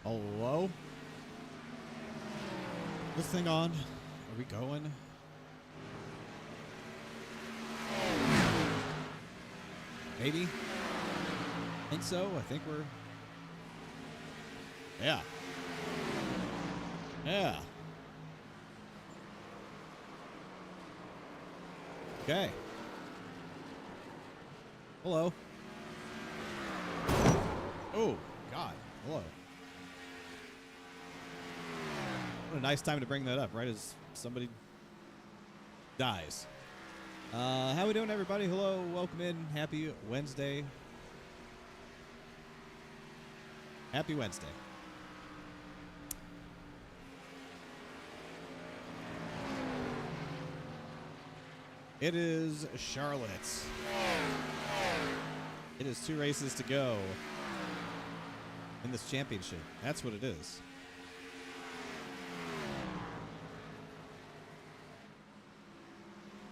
Hello? This thing on? Are we going? Maybe? Think so? I think we're... Yeah. Yeah. Okay. Hello. Oh, God. Hello. What a nice time to bring that up, right as somebody dies. How we doing, everybody? Hello. Welcome in. Happy Wednesday. Happy Wednesday. It is Charlotte. It is 2 races to go in this championship. That's what it is.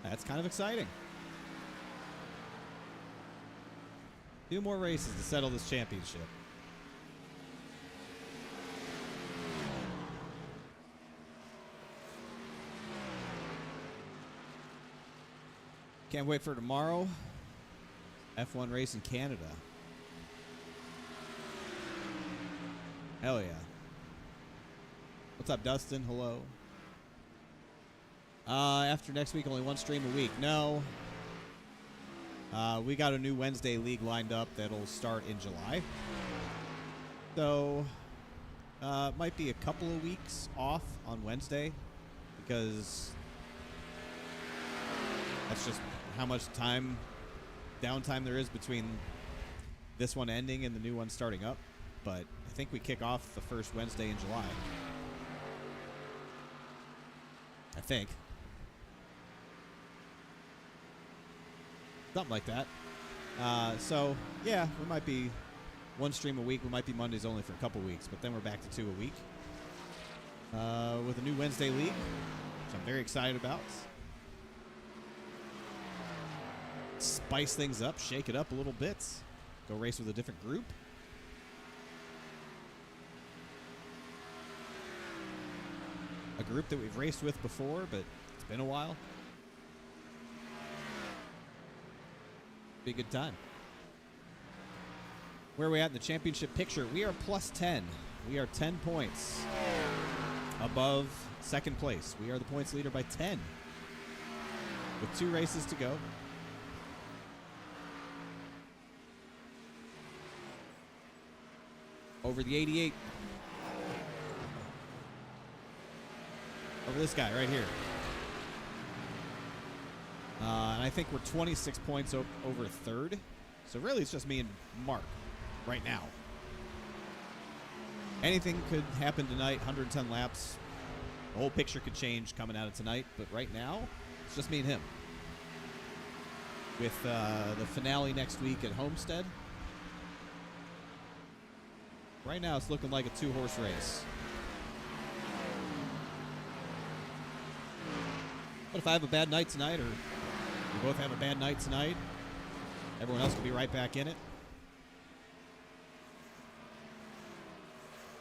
That's kind of exciting. 2 more races to settle this championship. Can't wait for tomorrow. F1 race in Canada. Hell yeah. What's up, Dustin? Hello. After next week, only 1 stream a week. No. We got a new Wednesday league lined up that'll start in July. So, might be a couple of weeks off on Wednesday because that's just how much downtime there is between this one ending and the new one starting up. But I think we kick off the first Wednesday in July. I think. Something like that. So, yeah, we might be 1 stream a week. We might be Mondays only for a couple weeks, but then we're back to 2 a week. With a new Wednesday league, which I'm very excited about. Spice things up, shake it up a little bit. Go race with a different group. A group that we've raced with before, but it's been a while. Be a good time. Where are we at in the championship picture? We are plus 10. We are 10 points above second place. We are the points leader by 10 with 2 races to go. Over the 88. Over this guy right here. And I think we're 26 points over third. So really it's just me and Mark right now. Anything could happen tonight. 110 laps. The whole picture could change coming out of tonight. But right now, it's just me and him. With the finale next week at Homestead. Right now, it's looking like a 2-horse race. But if I have a bad night tonight, or we both have a bad night tonight, everyone else could be right back in it.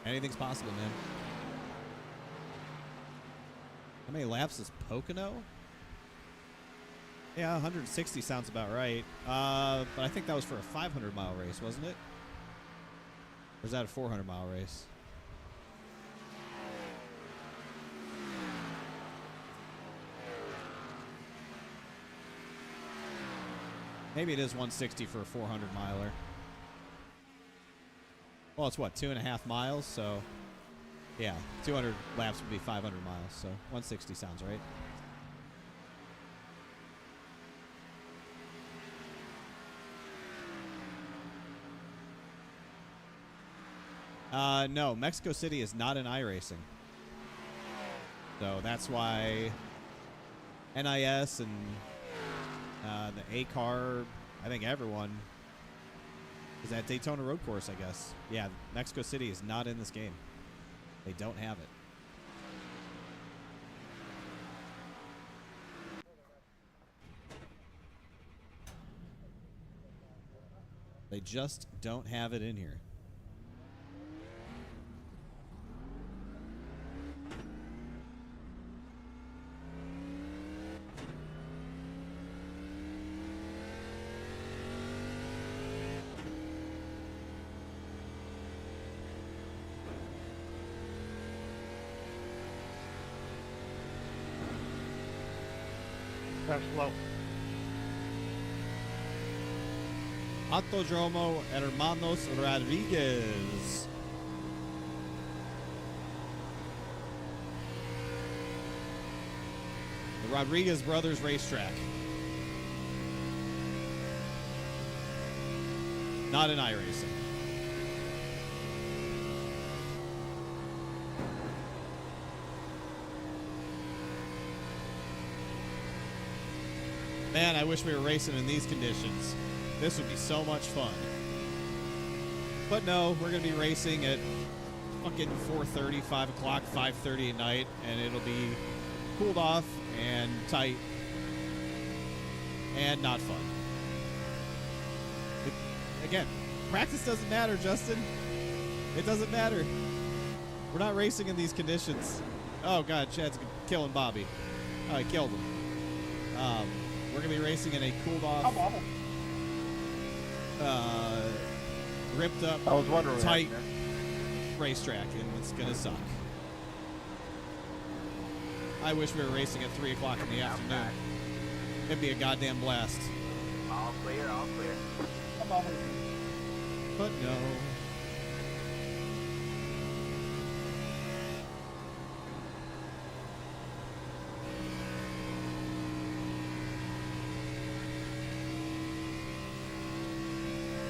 Anything's possible, man. How many laps is Pocono? Yeah, 160 sounds about right. But I think that was for a 500-mile race, wasn't it? Or is that a 400-mile race? Maybe it is 160 for a 400-miler. Well, it's what, 2.5 miles? So, yeah, 200 laps would be 500 miles. So, 160 sounds right. No, Mexico City is not in iRacing. So that's why NIS and the A-Car, I think everyone is at Daytona Road Course, I guess. Yeah, Mexico City is not in this game. They don't have it. They just don't have it in here. That's slow. Autodromo Hermanos Rodriguez. The Rodriguez Brothers Racetrack. Not in iRacing. Man, I wish we were racing in these conditions. This would be so much fun. But no, we're going to be racing at fucking 4:30, 5 o'clock, 5:30 at night, and it'll be cooled off and tight and not fun. Again, practice doesn't matter, Justin. It doesn't matter. We're not racing in these conditions. Oh, God, Chad's killing Bobby. Oh, he killed him. We're going to be racing in a cooled off, ripped up, I was wondering tight racetrack, and it's going to suck. I wish we were racing at 3 o'clock in the afternoon. It'd be a goddamn blast. All clear, all clear. But no.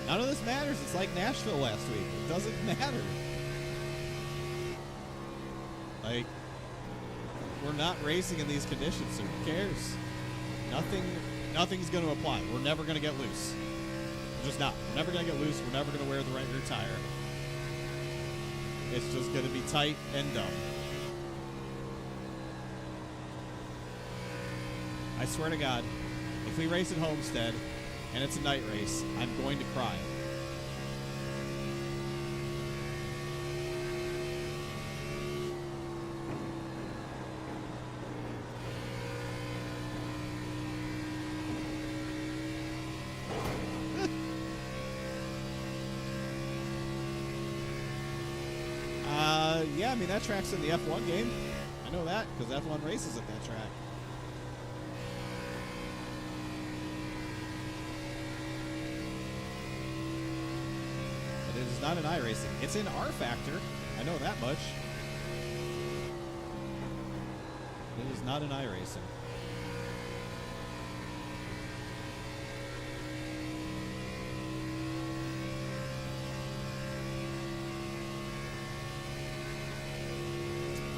None of this matters. It's like Nashville last week. It doesn't matter. Like, we're not racing in these conditions, so who cares? Nothing's going to apply. We're never going to get loose. We're just not. We're never going to get loose. We're never going to wear the right rear tire. It's just going to be tight and dumb. I swear to God, if we race at Homestead and it's a night race, I'm going to cry. Yeah, I mean, that track's in the F1 game. I know that because F1 races at that track. But it is not in iRacing. It's in R Factor. I know that much. It is not in iRacing.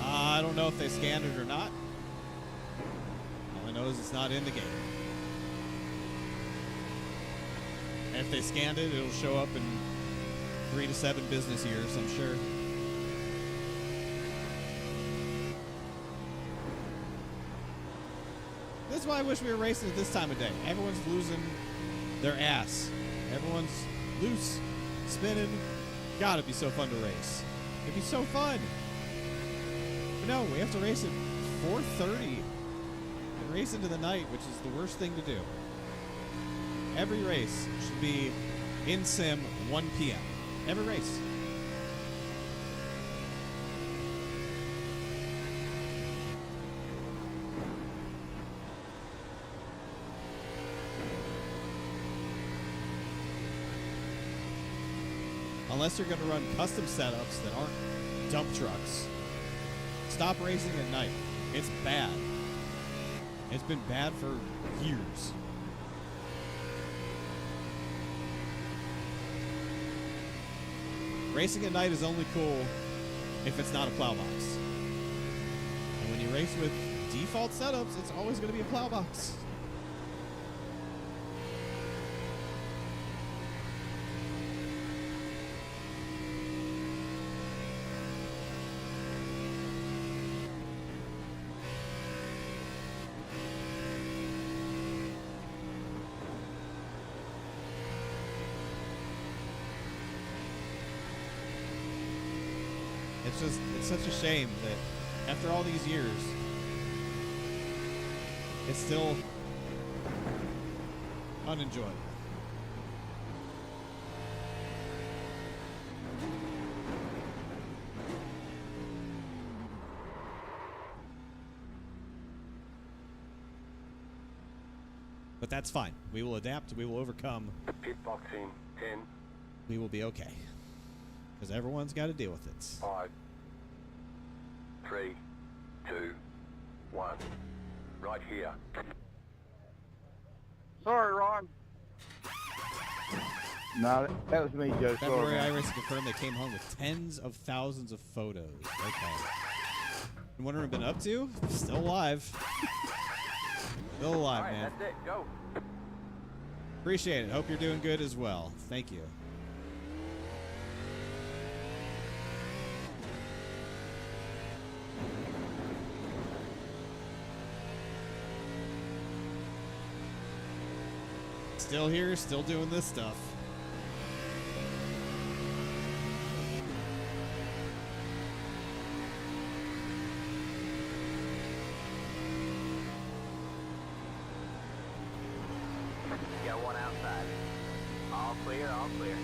I don't know if they scanned it or not. All I know is it's not in the game. And if they scanned it, it'll show up in 3 to 7 business years, I'm sure. This is why I wish we were racing at this time of day. Everyone's losing their ass. Everyone's loose, spinning. God, it'd be so fun to race. It'd be so fun. But no, we have to race at 4:30 and race into the night, which is the worst thing to do. Every race should be in sim 1 p.m. Every race. Unless you're going to run custom setups that aren't dump trucks. Stop racing at night. It's bad. It's been bad for years. Racing at night is only cool if it's not a plow box. And when you race with default setups, it's always going to be a plow box. It's such a shame that after all these years, it's still unenjoyable. But that's fine. We will adapt. We will overcome. Pit box in 10, We will be okay. Because everyone's got to deal with it. 5, 3, 2, 1. Right here. Sorry, Ron. No, that was me, Joe. February Sorry. iRacing confirmed they came home with tens of thousands of photos. Okay. And what have we been up to? Still alive. Still alive, All right, man. that's it. Go. Appreciate it. Hope you're doing good as well. Thank you. Still here, still doing this stuff. Got one outside. All clear, all clear.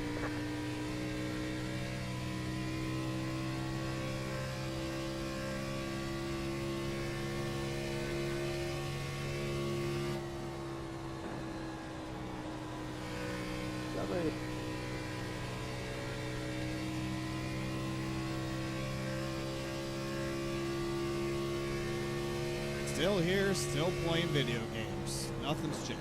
Somebody- Still here, still playing video games. Nothing's changed.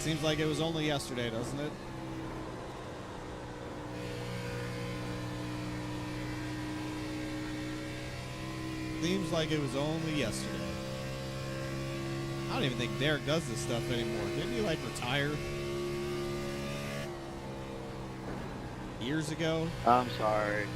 Seems like it was only yesterday, doesn't it? Seems like it was only yesterday. I don't even think Derek does this stuff anymore. Didn't he, like, retire years ago? I'm sorry.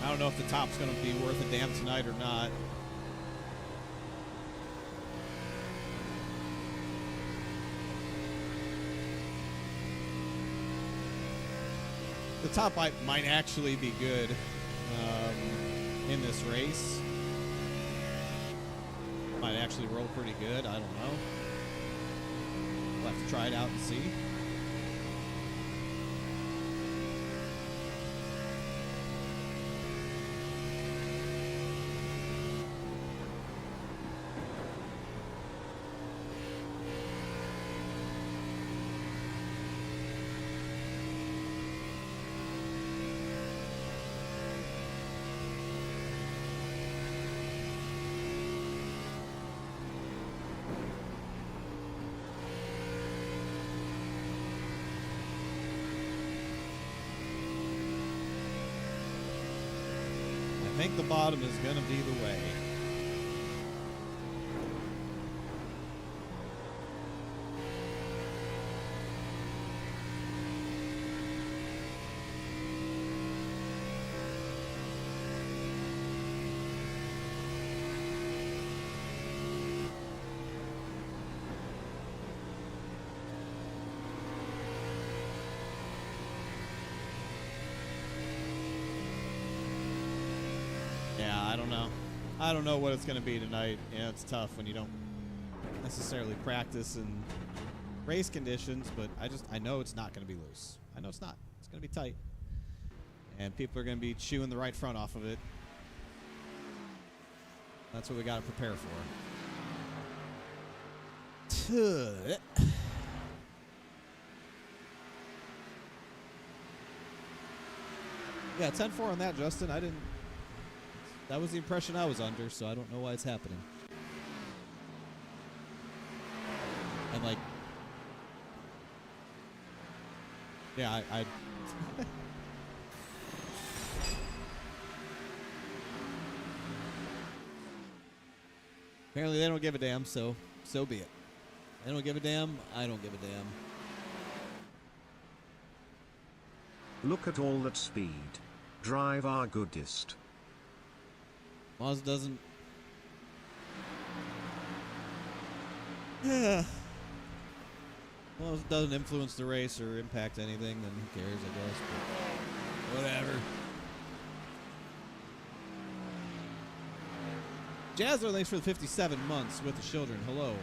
I don't know if the top's going to be worth a damn tonight or not. The top might actually be good in this race. Might actually roll pretty good. I don't know. We'll have to try it out and see. I think the bottom is going to be the way. I don't know what it's going to be tonight. Yeah, it's tough when you don't necessarily practice in race conditions, but I know it's not going to be loose. I know it's not. It's going to be tight. And people are going to be chewing the right front off of it. That's what we got to prepare for. Yeah, 10-4 on that, Justin. That was the impression I was under, so I don't know why it's happening. And like, yeah, I apparently they don't give a damn, so be it. They don't give a damn, I don't give a damn. Look at all that speed. Drive our goodest. Moz doesn't. Yeah. Well, if it doesn't influence the race or impact anything, then who cares, I guess. But whatever. Jazzler, thanks for the 57 months with the children. Hello.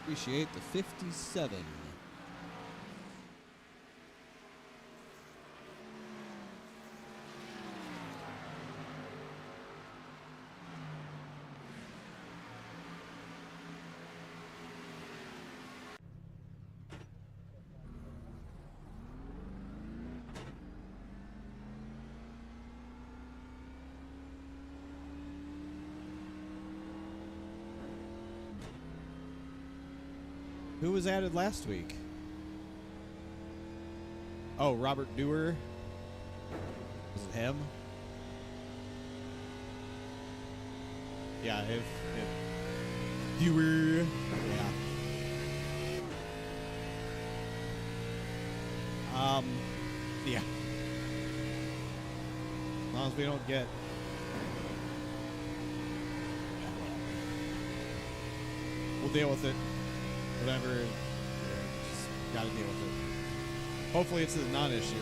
Appreciate the 57. Who was added last week? Oh, Robert Dewar. Was it him? Yeah, if Dewar. Yeah. Yeah. As long as we don't get. We'll deal with it. Whatever, just gotta deal with it. Hopefully it's a non-issue.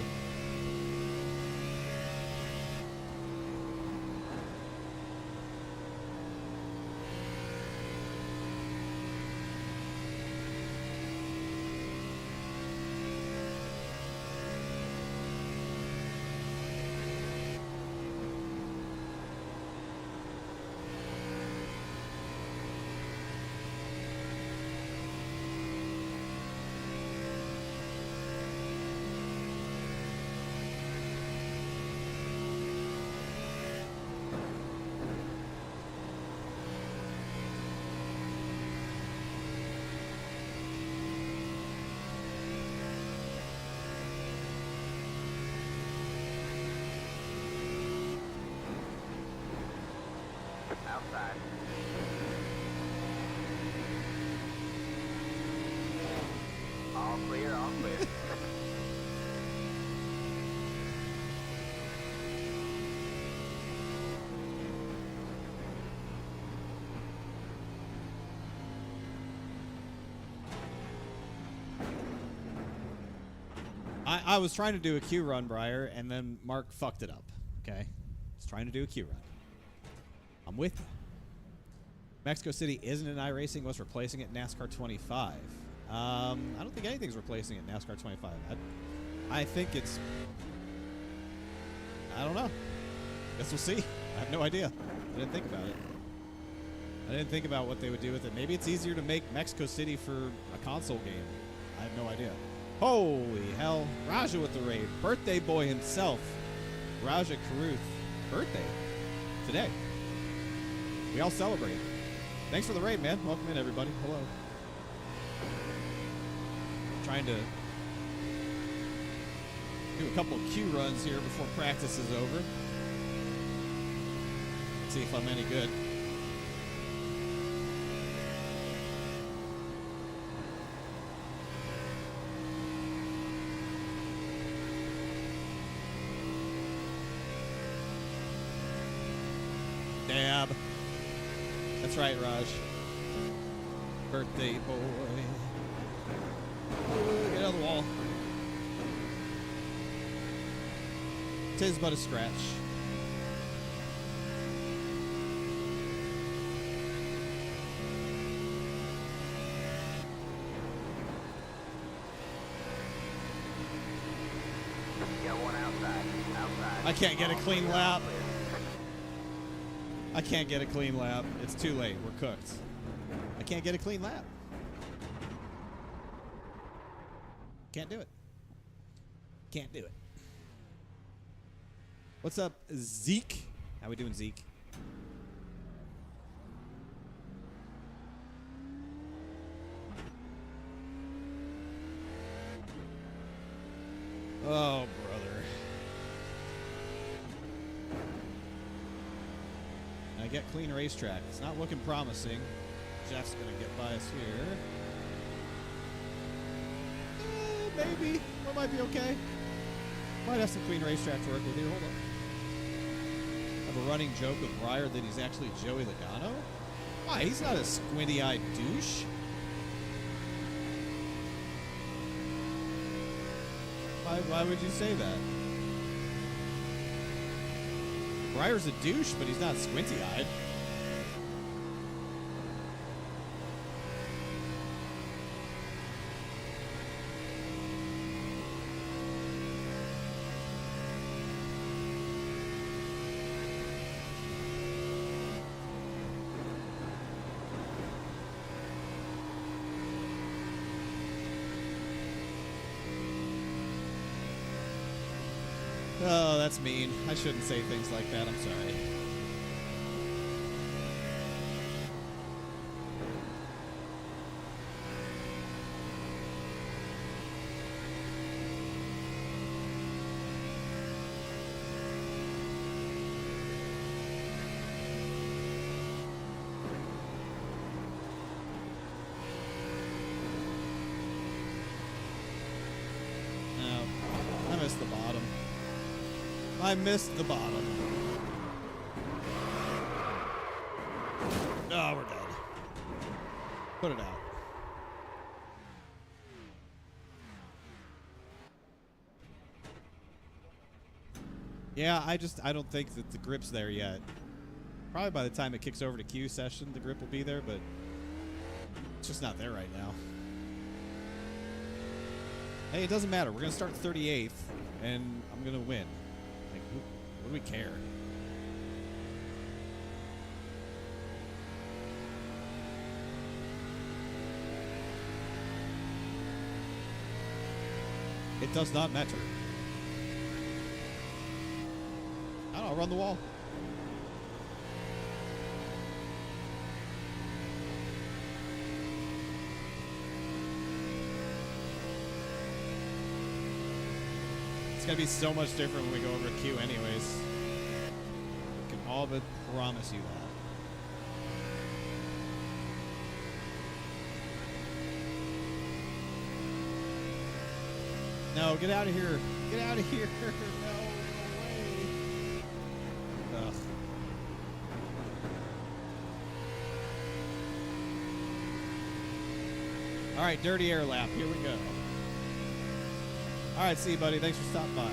Outside. All clear, all clear. I was trying to do a Q run, Briar, and then Mark fucked it up. Okay? I was trying to do a Q run. I'm with you. Mexico City isn't in iRacing. What's replacing it? NASCAR 25. I don't think anything's replacing it. NASCAR 25. I think it's. I don't know. Guess we'll see. I have no idea. I didn't think about it. I didn't think about what they would do with it. Maybe it's easier to make Mexico City for a console game. I have no idea. Holy hell. Raja with the raid. Birthday boy himself. Raja Karuth. Birthday. Today. We all celebrate. Thanks for the raid, man. Welcome in, everybody. Hello. Trying to do a couple of Q runs here before practice is over. See if I'm any good. Dab. That's right, Raj. Birthday boy. Ooh, get out of the wall. Tis but a scratch. I can't get a clean lap. I can't get a clean lap. It's too late. We're cooked. I can't get a clean lap. Can't do it. Can't do it. What's up, Zeke? How we doing, Zeke? Oh, brother. I get clean racetrack. It's not looking promising. Jeff's going to get by us here. Maybe. We might be okay. Might have some clean racetrack to work with here. Hold on. I have a running joke with Breyer that he's actually Joey Logano. Why? He's not a squinty-eyed douche. Why would you say that? Breyer's a douche, but he's not squinty-eyed. Oh, that's mean. I shouldn't say things like that. I'm sorry. No, I missed the bottom. I missed the bottom. Oh, we're dead. Put it out. Yeah, I don't think that the grip's there yet. Probably by the time it kicks over to Q session, the grip will be there, but it's just not there right now. Hey, it doesn't matter. We're going to start 38th, and I'm going to win. Like, what do we care? It does not matter. I don't know, I'll run the wall. It's gonna be so much different when we go over Q anyways. I can all but promise you that. No, get out of here. Get out of here. No, no way. Ugh. All right, dirty air lap. Here we go. All right, see you, buddy. Thanks for stopping by.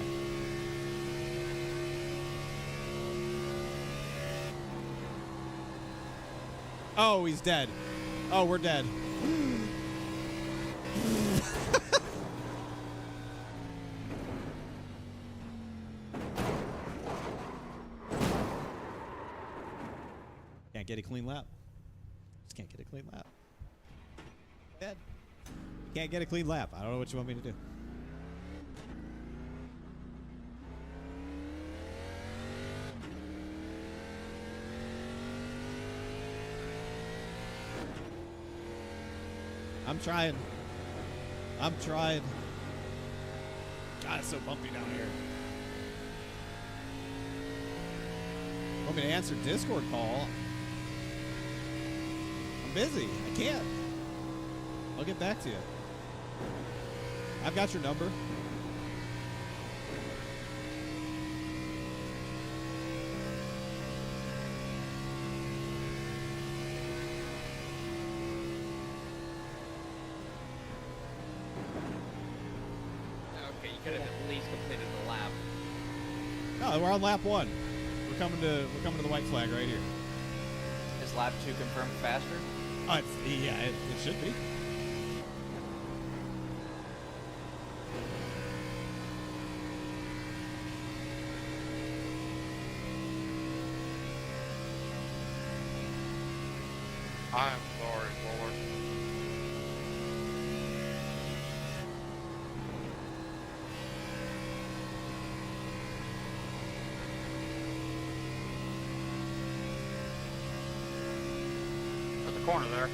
Oh, he's dead. Oh, we're dead. Can't get a clean lap. Just can't get a clean lap. Dead. Can't get a clean lap. I don't know what you want me to do. I'm trying. I'm trying. God, it's so bumpy down here. Want me to answer Discord call? I'm busy. I can't. I'll get back to you. I've got your number. Okay, you could have at least completed the lap. No, we're on lap 1. We're coming to the white flag right here. Is lap 2 confirmed faster? Yeah, it should be. I am sorry, Lord. At the corner there.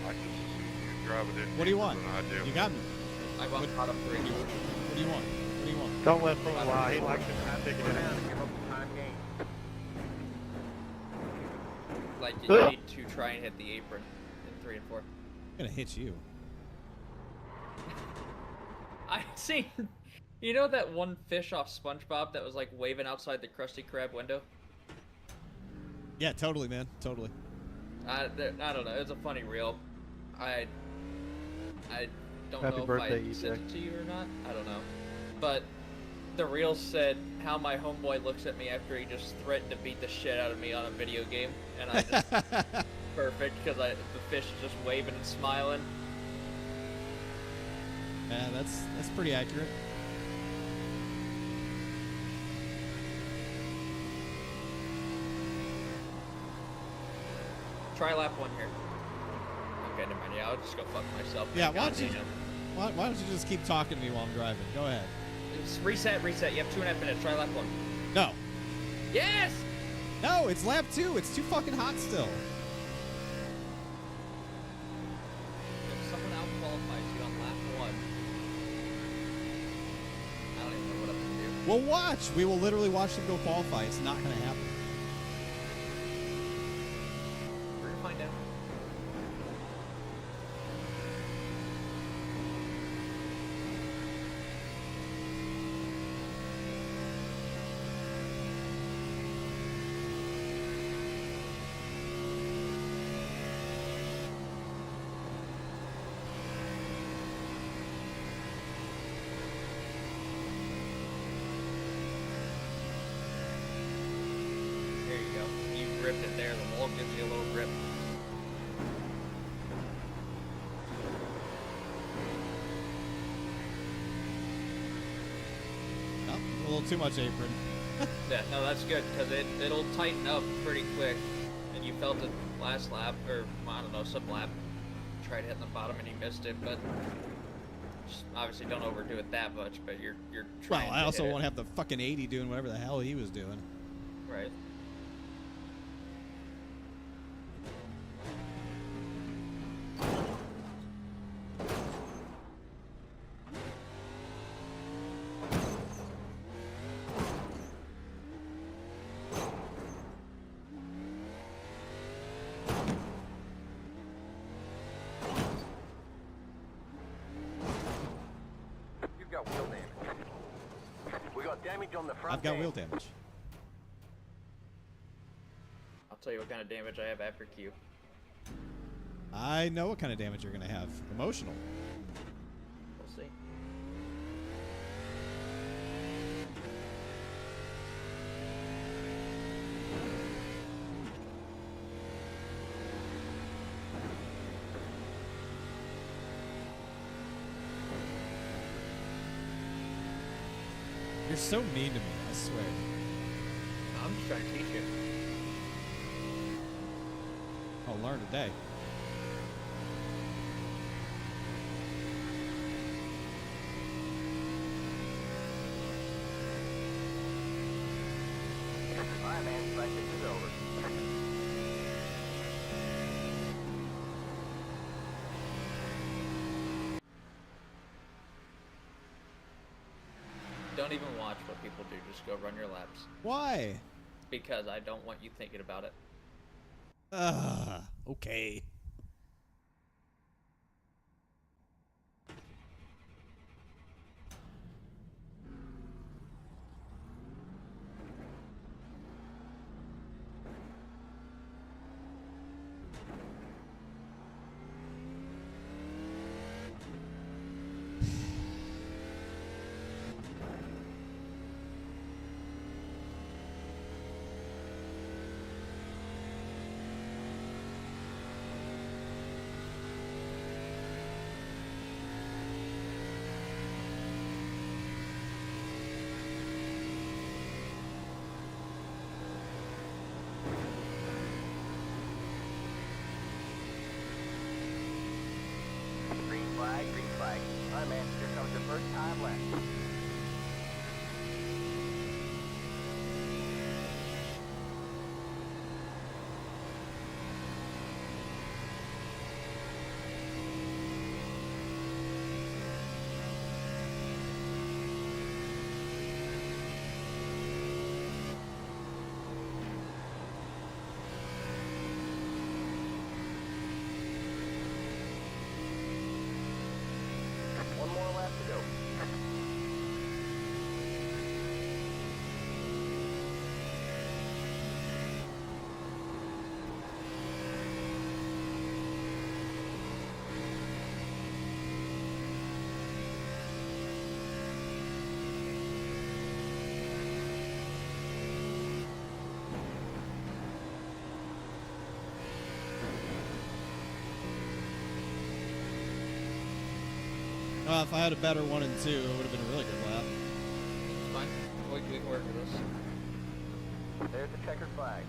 I just assume you drive it in What do you deeper want? than I do. You got me. I want bottom three. What do you want? What do you want? Don't let him lie. He likes it. I think it Down is. and give up the time game. Like you need to try and hit the apron in 3 and 4. I'm gonna hit you. I seen, you know that one fish off SpongeBob that was like waving outside the Krusty Krab window? Yeah, totally, man. Totally. I don't know. It's a funny reel. I don't Happy know birthday, if I EJ. sent it to you or not. I don't know. But the reel said how my homeboy looks at me after he just threatened to beat the shit out of me on a video game, and I just perfect because the fish is just waving and smiling. Yeah, that's pretty accurate. Try lap 1 here. Okay, never mind. Yeah, I'll just go fuck myself. Yeah, God why don't you? damn. Why don't you just keep talking to me while I'm driving? Go ahead. Just reset. You have 2.5 minutes. Try lap 1. No. Yes! No, it's lap 2. It's too fucking hot still. If someone out qualifies you on lap 1, I don't even know what I'm gonna do. Well, watch. We will literally watch them go qualify. It's not gonna happen. We're gonna find out. There you go. You gripped it there. The wall gives you a little grip. Oh, a little too much apron. Yeah, no, that's good because it'll tighten up pretty quick. And you felt it last lap, or I don't know, some lap. Tried hitting the bottom and you missed it, but just obviously don't overdo it that much. But you're trying. Well, I to also hit it. won't have the fucking 80 doing whatever the hell he was doing. Right. You've got wheel damage. We got damage on the front I've got end. wheel damage. I'll tell you what kind of damage I have after Q. I know what kind of damage you're gonna have. Emotional. We'll see. You're so mean to me, I swear. I'm just trying to teach you. I'll learn today. Alright, man. Practice is over. Don't even watch what people do. Just go run your laps. Why? Because I don't want you thinking about it. Okay. right, man. Here comes your first time left. One more lap to go. Well, if I had a better 1 and 2, it would have been a really good lap. It's fine. We can work with this. There's the checkered flag.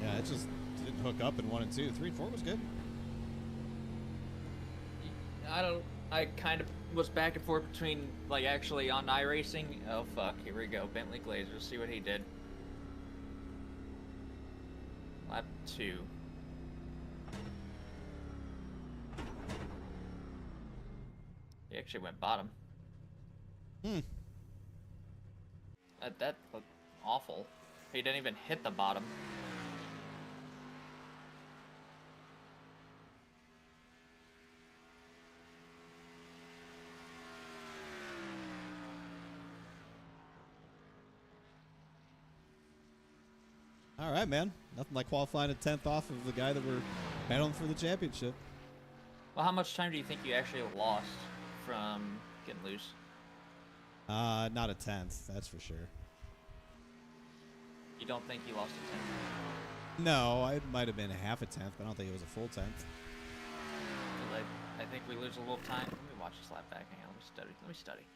Yeah, it just didn't hook up in 1 and 2. 3 and 4 was good. I kind of was back and forth between, like, actually on iRacing. Oh, fuck. Here we go. Bentley Glazer. See what he did. Lap 2. He actually went bottom. That looked awful. He didn't even hit the bottom. All right, man. Nothing like qualifying a 10th off of the guy that we're battling for the championship. Well, how much time do you think you actually lost from getting loose? Not a 10th, that's for sure. You don't think you lost a 10th? No, it might have been a half a 10th, but I don't think it was a full 10th. I think we lose a little time. Let me watch this lap back. Hang on, let me study.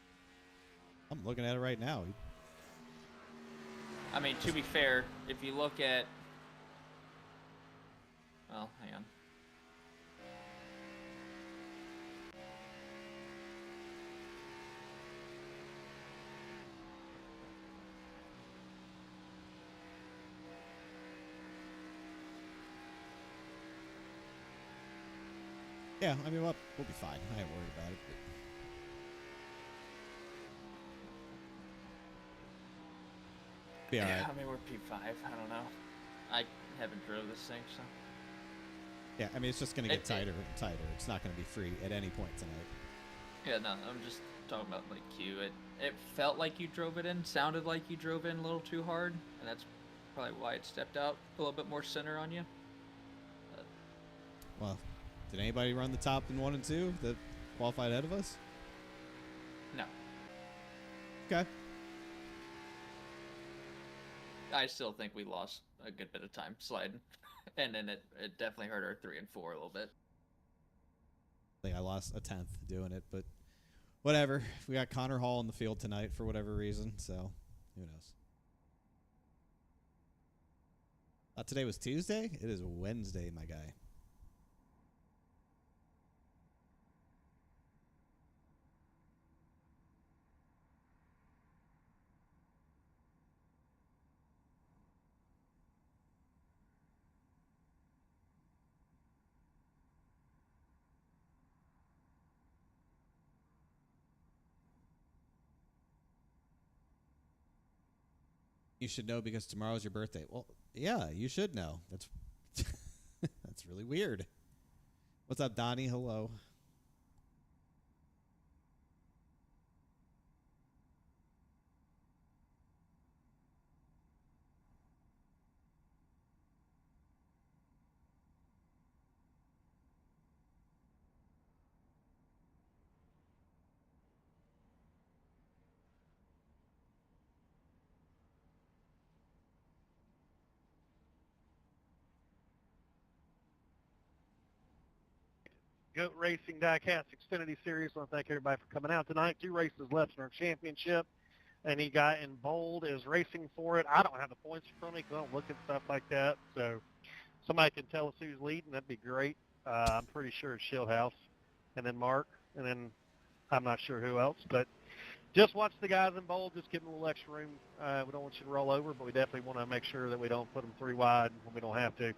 I'm looking at it right now. I mean, to be fair, if you look at... Well, hang on. Yeah, I mean, we'll be fine. I ain't worried about it. Be all right. I mean, we're P5. I don't know. I haven't drove this thing, so... Yeah, I mean, it's just going to get tighter and tighter. It's not going to be free at any point tonight. Yeah, no, I'm just talking about, like, Q. It felt like you drove it in, sounded like you drove in a little too hard, and that's probably why it stepped out a little bit more center on you. Well, did anybody run the top in 1 and 2 that qualified ahead of us? No. Okay. I still think we lost a good bit of time sliding. And then it definitely hurt our 3 and 4 a little bit. I think I lost a 10th doing it, but whatever. We got Connor Hall in the field tonight for whatever reason, so who knows. Today was Tuesday? It is Wednesday, my guy. You should know because tomorrow's your birthday. Well, yeah, you should know. That's that's really weird. What's up, Donnie? Hello. Goat Racing Diecast Xfinity Series. I want to thank everybody for coming out tonight. 2 races left in our championship. Any guy in bold is racing for it. I don't have the points in front of me because I don't look at stuff like that. So somebody can tell us who's leading. That'd be great. I'm pretty sure it's Shieldhouse. and then Mark, and then I'm not sure who else, but just watch the guys in bold. Just give them a little extra room. We don't want you to roll over, but we definitely want to make sure that we don't put them 3 wide when we don't have to.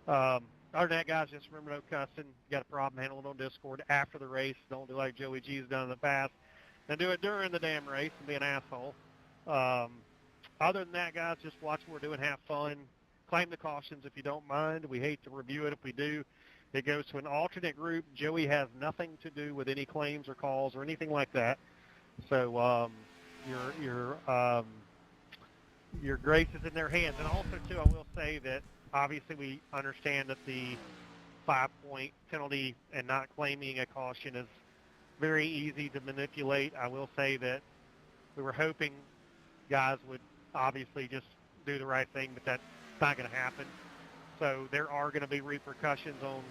Other than that, guys, just remember no cussing. You got a problem, handle it on Discord after the race. Don't do like Joey G's done in the past. And do it during the damn race and be an asshole. Other than that, guys, just watch what we're doing, have fun. Claim the cautions if you don't mind. We hate to review it if we do. It goes to an alternate group. Joey has nothing to do with any claims or calls or anything like that. So your grace is in their hands. And also, too, I will say that obviously we understand that the 5-point penalty and not claiming a caution is very easy to manipulate. I will say that we were hoping guys would obviously just do the right thing, but that's not going to happen. So there are going to be repercussions on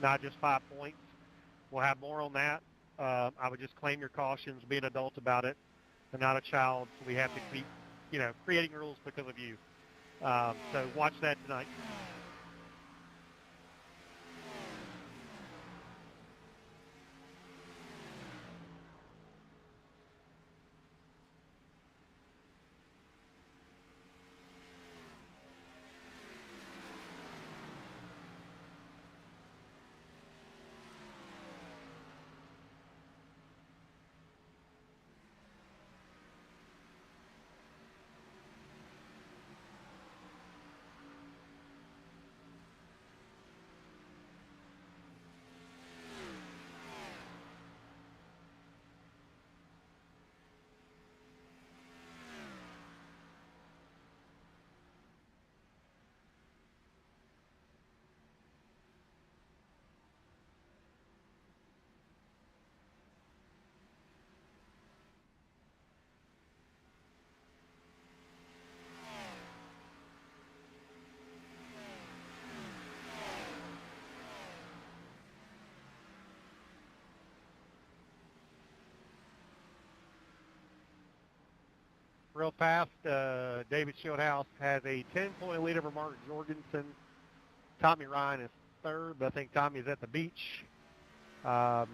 not just 5 points. We'll have more on that. I would just claim your cautions, be an adult about it, and not a child. So we have to keep, creating rules because of you. So watch that tonight. Real fast, David Shieldhouse has a 10-point lead over Mark Jorgensen. Tommy Ryan is third, but I think Tommy's at the beach.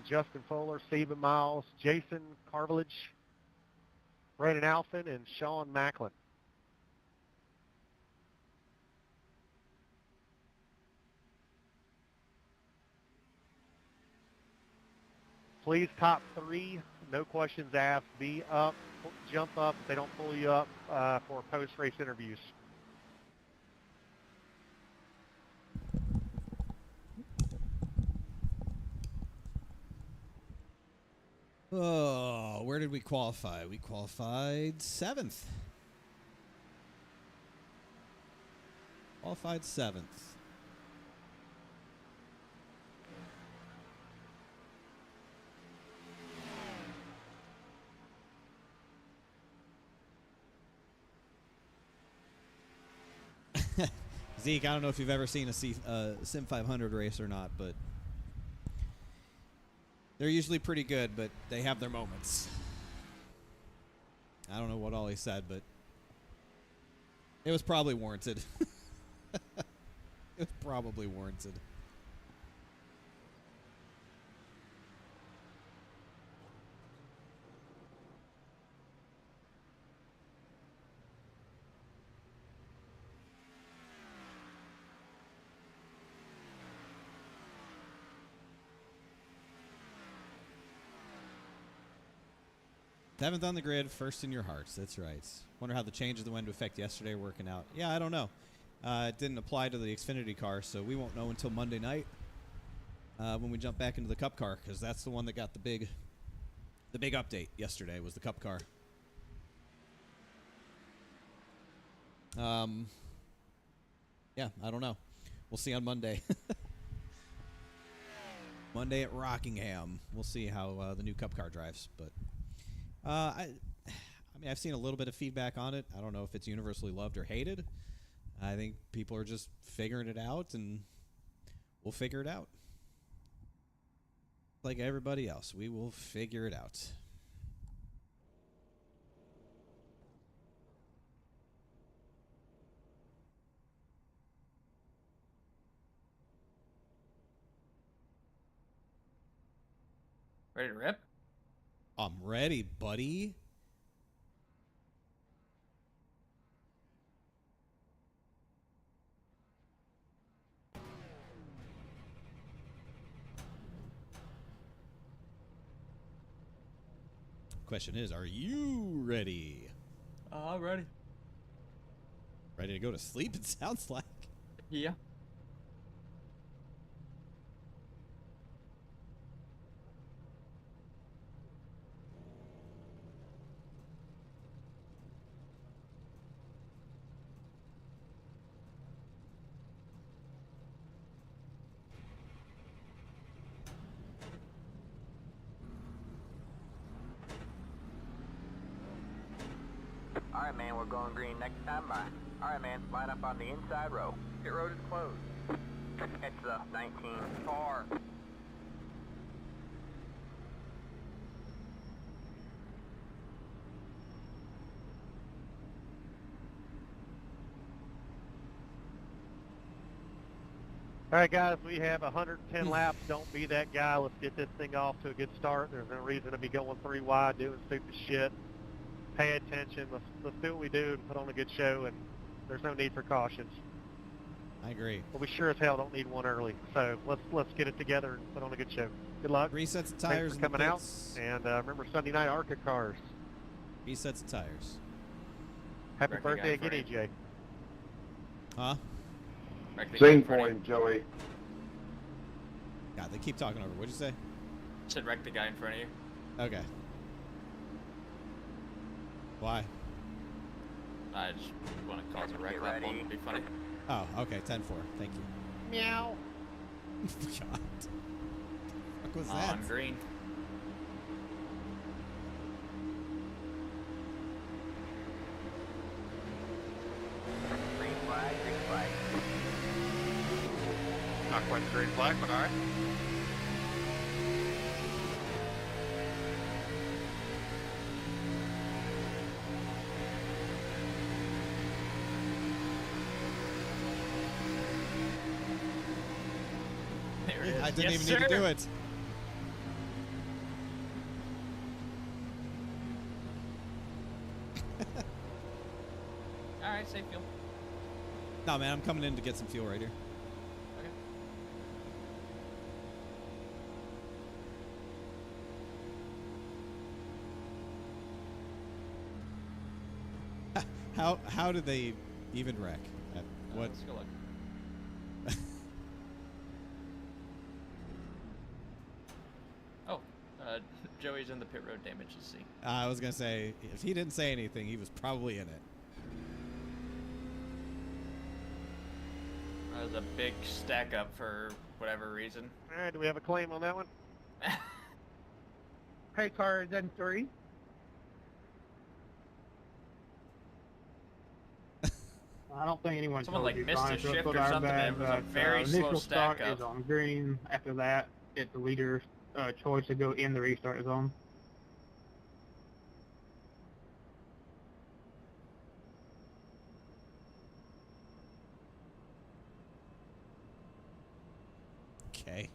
Justin Fuller, Stephen Miles, Jason Carvalage, Brandon Alphin, and Sean Macklin. Please top 3, no questions asked. Be up, jump up if they don't pull you up for post-race interviews. Oh, where did we qualify? We qualified 7th. Qualified 7th. Zeke, I don't know if you've ever seen a SIM500 race or not, but they're usually pretty good, but they have their moments. I don't know what Ollie said, but it was probably warranted. It was probably warranted. Seventh on the grid, first in your hearts. That's right. Wonder how the changes that went into effect yesterday are working out. Yeah, I don't know. It didn't apply to the Xfinity car, so we won't know until Monday night when we jump back into the Cup car, because that's the one that got the big update yesterday was the Cup car. Yeah, I don't know. We'll see on Monday. Monday at Rockingham. We'll see how the new Cup car drives, but. I mean, I've seen a little bit of feedback on it. I don't know if it's universally loved or hated. I think people are just figuring it out, and we'll figure it out. Like everybody else, we will figure it out. Ready to rip? I'm ready, buddy. Question is, are you ready? Ready. Ready to go to sleep, it sounds like. Yeah. All right, man, we're going green next time by. All right, man, line up on the inside row. Pit road is closed. It's the 19 car. All right, guys, we have 110 laps. Don't be that guy. Let's get this thing off to a good start. There's no reason to be going 3 wide doing stupid shit. Pay attention. Let's do what we do and put on a good show, and there's no need for cautions. I agree. But we sure as hell don't need one early. So let's get it together and put on a good show. Good luck. 3 sets of tires Thanks in for the coming out. pits. And remember Sunday night ARCA cars. 3 sets of tires. Happy Wrecking birthday guy again, Frank. EJ. Huh? Wreck the guy Same in front of you. point, Joey. God, they keep talking over. What'd you say? Said wreck the guy in front of you. Okay. Why? I just want to cause a wreck Get lap. ready. Won't be funny. Oh, okay. 10-4. Thank you. Meow. God. What was On that? green. Green flag, green flag. Not quite the green flag, but all right. There it is. I didn't Yes, even need to sir. do it. All right, safe fuel. No, man, I'm coming in to get some fuel right here. Okay. How did they even wreck? What? Let's go look. Oh, Joey's in the pit road damage to see. I was gonna say, if he didn't say anything, he was probably in it. That was a big stack up for whatever reason. All right, do we have a claim on that one? Hey, car is in 3. I don't think anyone Someone, told like, you, missed Brian, a so let's shift go or down something, that, and it was a but, very slow initial stack start up. is on green. After that, it's the leader's choice to go in the restart zone. Okay.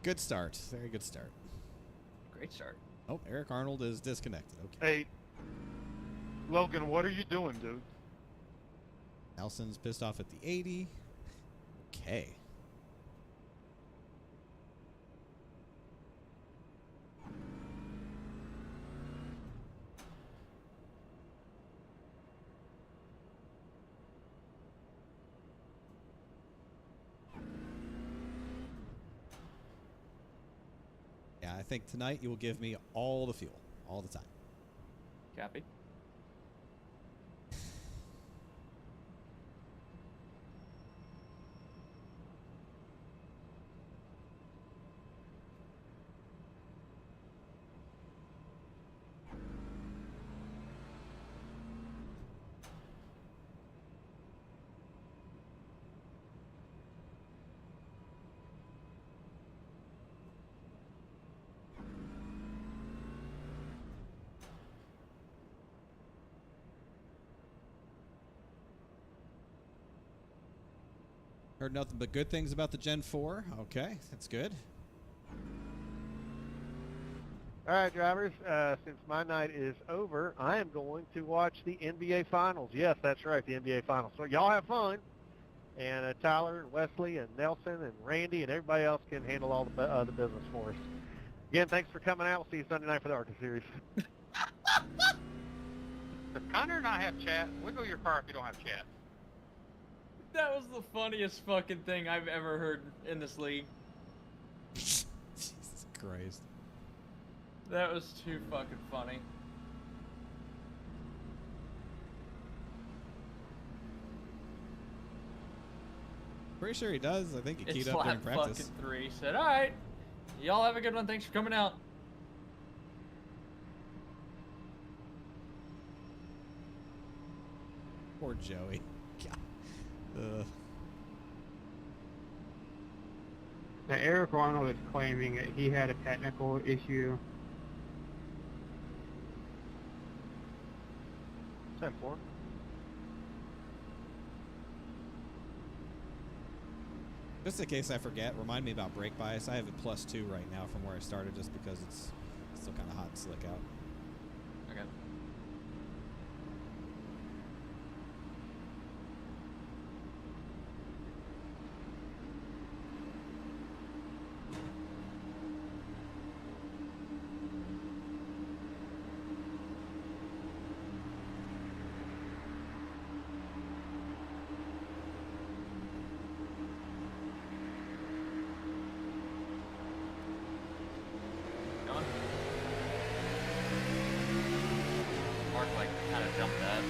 Good start. Very good start. Great start. Oh, Eric Arnold is disconnected. Okay. Hey, Logan, what are you doing, dude? Nelson's pissed off at the 80. Okay. Yeah, I think tonight you will give me all the fuel, all the time. Copy. Heard nothing but good things about the Gen 4. Okay, that's good. All right, drivers, since my night is over, I am going to watch the NBA Finals. Yes, that's right, the NBA Finals. So y'all have fun. And Tyler and Wesley and Nelson and Randy and everybody else can handle all the business for us. Again, thanks for coming out. We'll see you Sunday night for the ARCA Series. Does Connor and I have chat? Wiggle your car if you don't have chat. That was the funniest fucking thing I've ever heard in this league. Jesus Christ. That was too fucking funny. Pretty sure he does. I think he It's keyed up during lap practice. fucking 3. Said, all right, y'all have a good one. Thanks for coming out. Poor Joey. God. Now, Eric Arnold is claiming that he had a technical issue. 10-4. Just in case I forget, remind me about brake bias. I have it +2 right now from where I started just because it's still kind of hot and slick out. Okay. Going. Mark like kind of jumped that.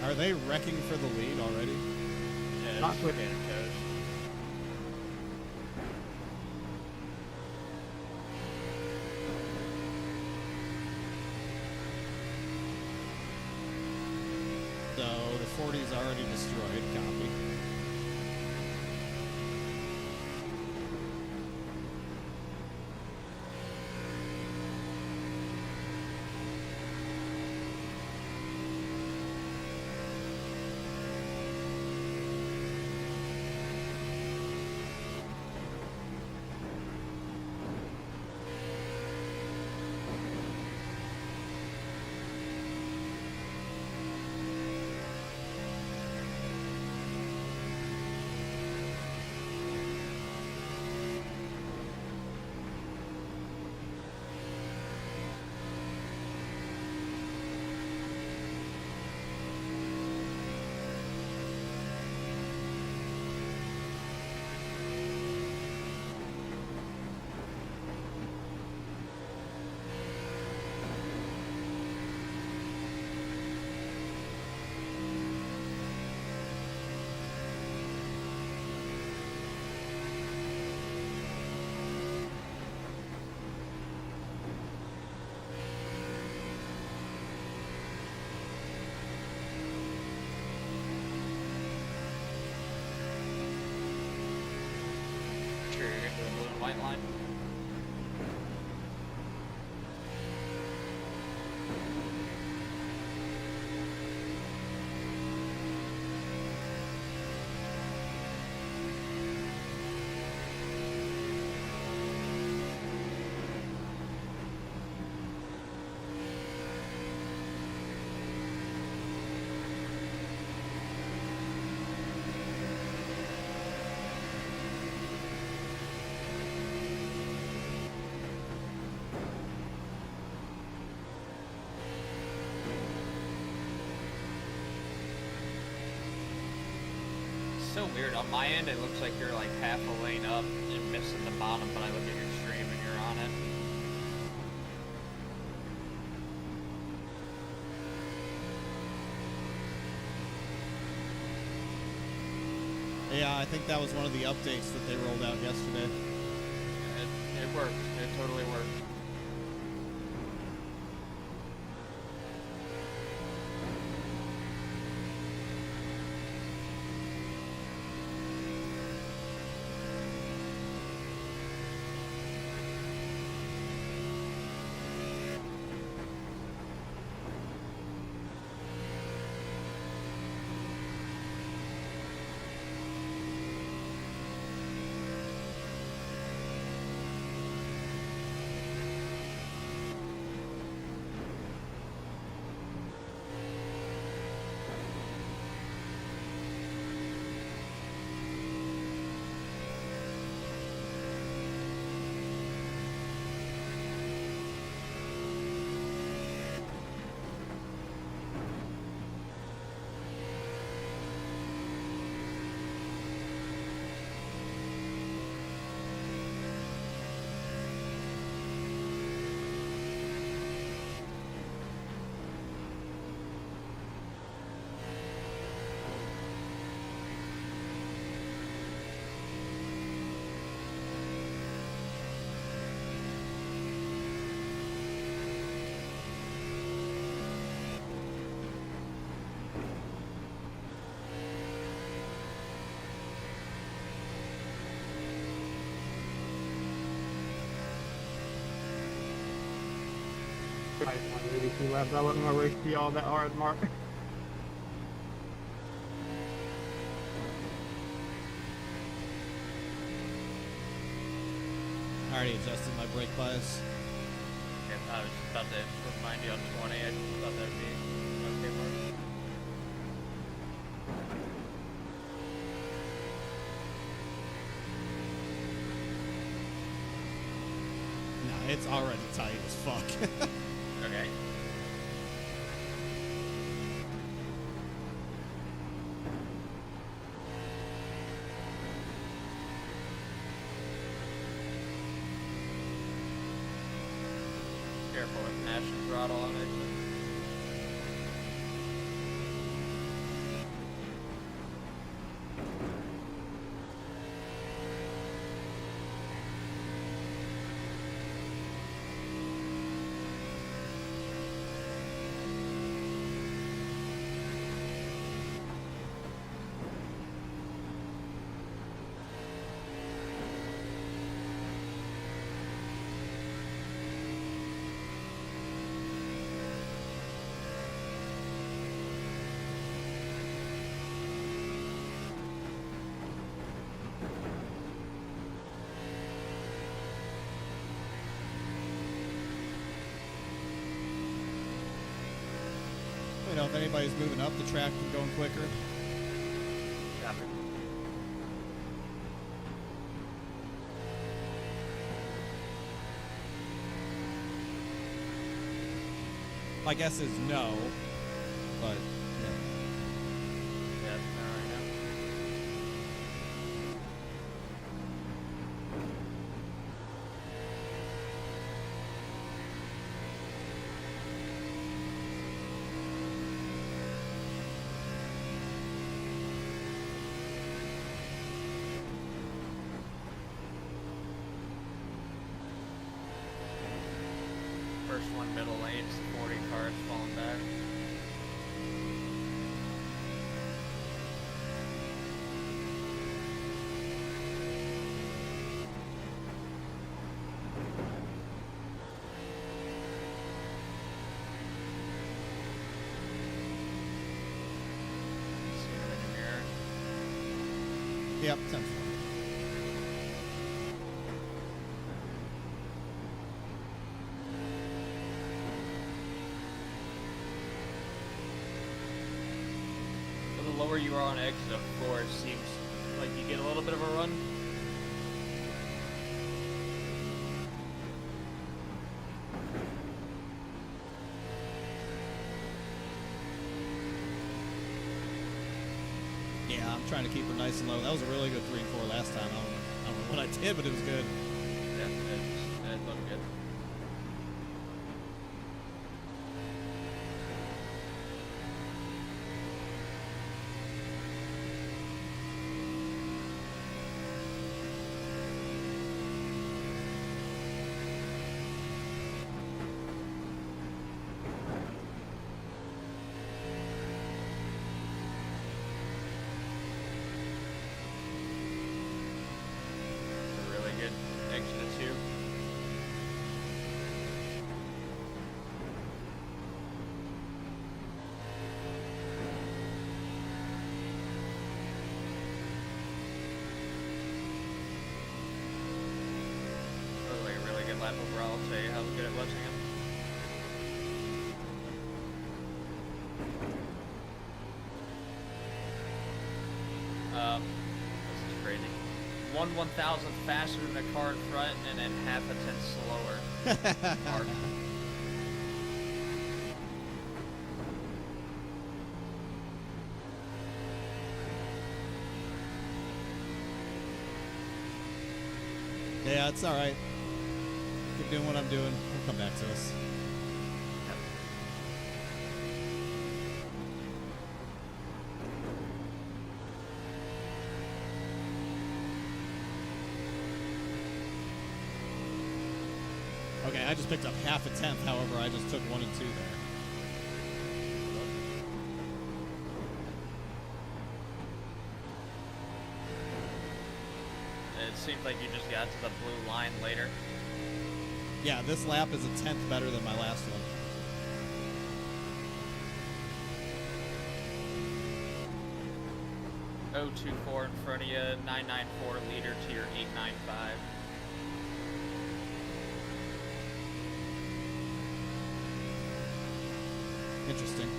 Are they wrecking for the lead already? Yeah, Not it's with- getting coach. So the 40's already destroyed. Copy. still weird. On my end, it looks like you're like half a lane up and missing the bottom, but I look at your stream and you're on it. Yeah, I think that was one of the updates that they rolled out yesterday. It worked. It totally worked. I just wanted to do 2 laps. I wasn't gonna race you all that hard, Mark. I already adjusted my brake bias. Okay, I was about to remind you on 20. I thought that would be okay, Mark. No, it's already tight as fuck. Okay. Careful with mashing throttle on it. You know, if anybody's moving up the track and going quicker. Copy. My guess is no, but yeah. Yeah, no, right now. First one middle lane, 40 cars falling back. See him in the mirror. Yep, sounds fine. The lower you are on exit, of course, seems like you get a little bit of a run. Yeah, I'm trying to keep her nice and low. That was a really good 3 and 4 last time. I don't know what I did, but it was good. Yeah, it looked good. Lap overall, I'll tell you how good it was again. This is crazy. 1/1000th faster than the car in front, and then half a tenth slower. Mark. Yeah, it's all right. Keep doing what I'm doing. We'll come back to us. Okay, I just picked up half a tenth. However, I just took 1 and 2 there. It seems like you just got to the blue line later. Yeah, this lap is a tenth better than my last one. .024 in front of you, 994 leader to your 895. Interesting.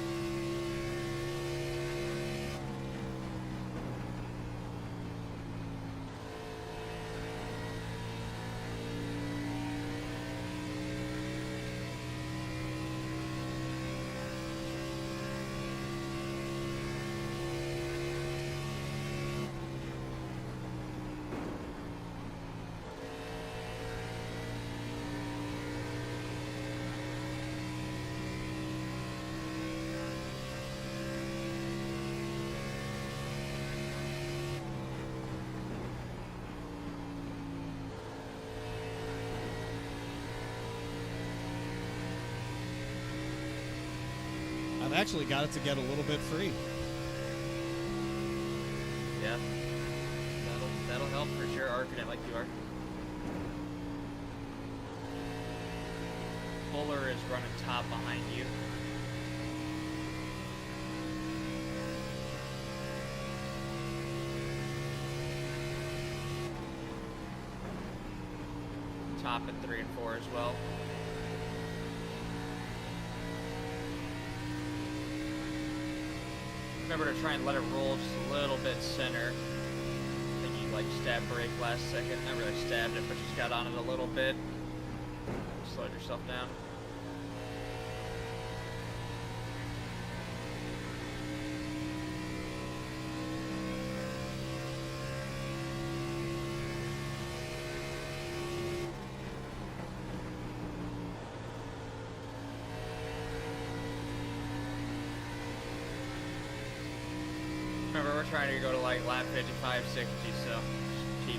I've actually got it to get a little bit free. Yeah. That'll help for sure, arcing it like you are. Fuller is running top behind you. Top at 3 and 4 as well. Remember to try and let it roll just a little bit center. I think you like stab brake last second. Not really stabbed it, but just got on it a little bit. Slowed yourself down. Remember, we're trying to go to like lap 55, 60, so just keep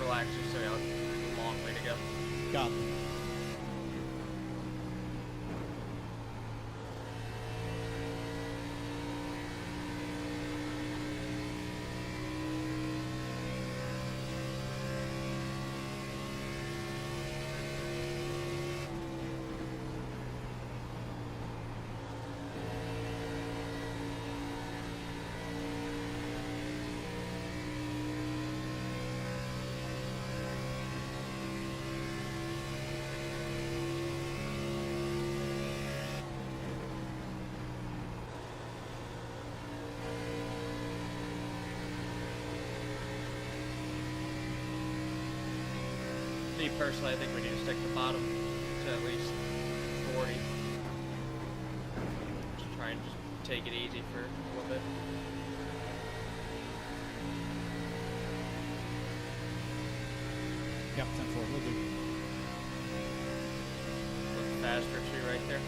relaxed. So we have a long way to go. Got it. Me personally, I think we need to stick the bottom to at least 40. Just try and just take it easy for a little bit. Yep, 10-4, we'll do. Look faster too, right there.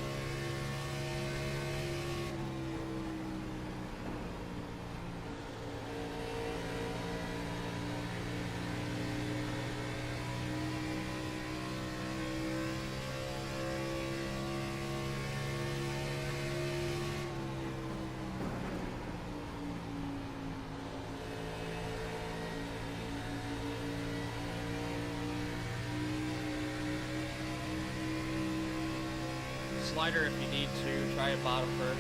Slider if you need to. Try it bottom first.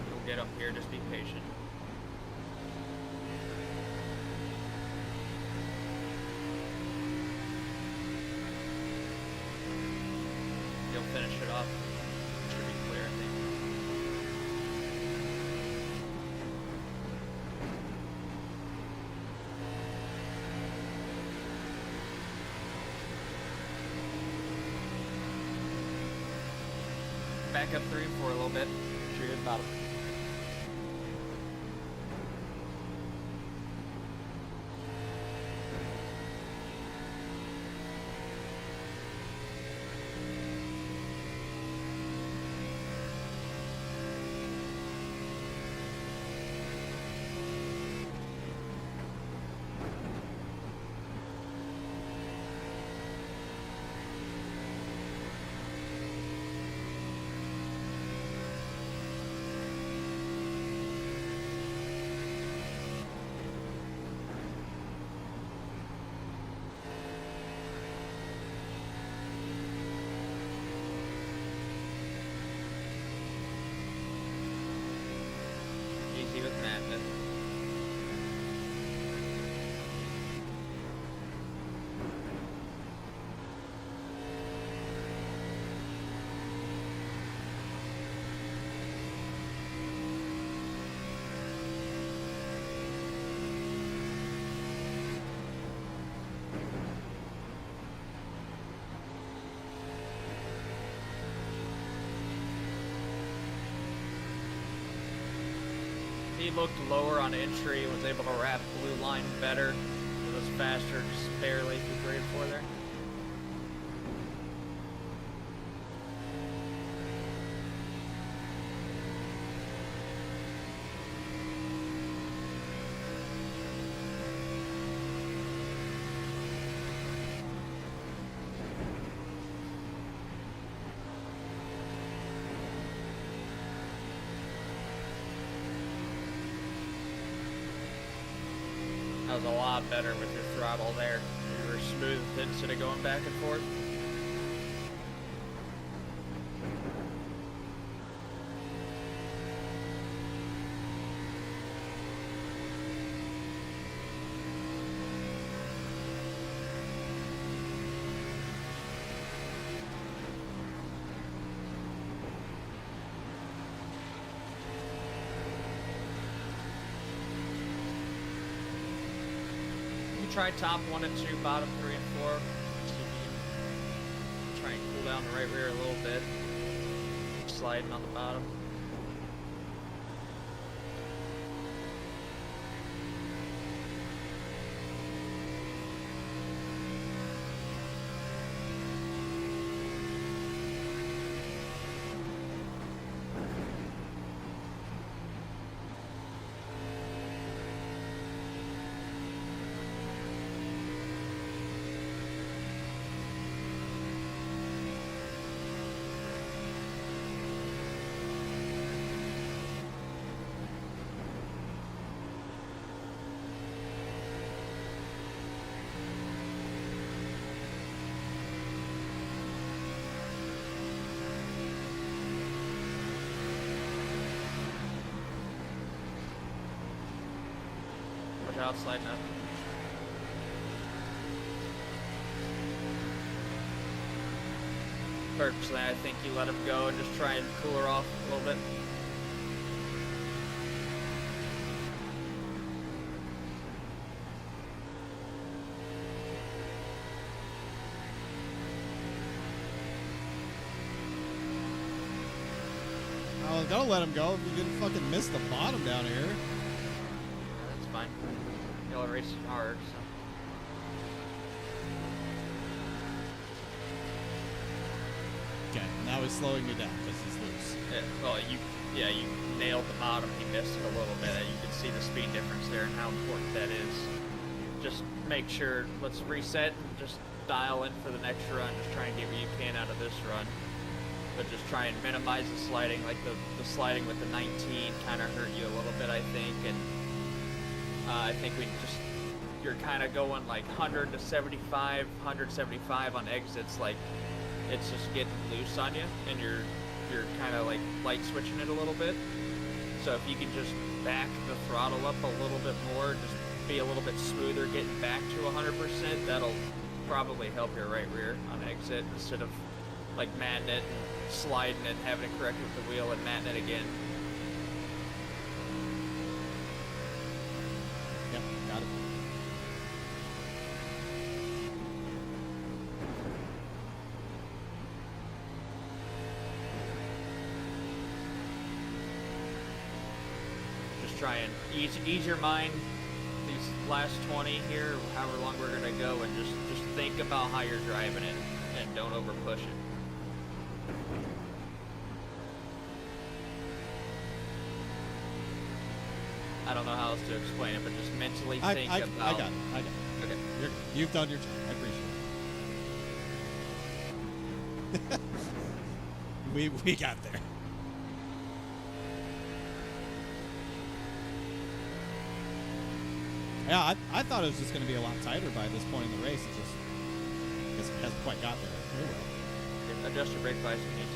You'll get up here, just be patient. You'll finish it off. Should be clear, I think. Back up 3 and 4 a little bit. Sure you're at the bottom. Easy with madness. He looked lower on entry, was able to wrap blue line better. It was faster, just barely through grade 4 there. That was a lot better with your throttle there. You were smooth instead of going back and forth. Try top 1 and 2, bottom 3 and 4. See if you can try and cool down the right rear a little bit. Sliding on the bottom. Watch out, sliding up. Purposely, I think you let him go and just try and cool her off a little bit. don't let him go if you didn't fucking miss the bottom down here. That's fine. Y'all are racing hard, so. Okay, now he's slowing me down because he's loose. Yeah, well, you nailed the bottom. He missed it a little bit. You can see the speed difference there and how important that is. Just make sure, let's reset and just dial in for the next run. Just try and get what you can out of this run. But just try and minimize the sliding. Like the sliding with the 19 kind of hurt you a little bit, I think. And I think you're kind of going like 100 to 75, 175 on exits. Like, it's just getting loose on you, and you're kind of like light switching it a little bit. So if you can just back the throttle up a little bit more, just be a little bit smoother getting back to 100%, that'll probably help your right rear on exit instead of like matting it and sliding it, having it correct with the wheel and matting it again. Yep, got it. Try and ease your mind these last 20 here, however long we're gonna go, and just think about how you're driving it and don't over push it. I don't know how else to explain it, but just mentally think about. I got it. Okay. You've done your job. I appreciate it. we got there. Yeah, I thought it was just going to be a lot tighter by this point in the race. It just, I guess it hasn't quite got there. Oh well. Adjust your brake bias if you need to.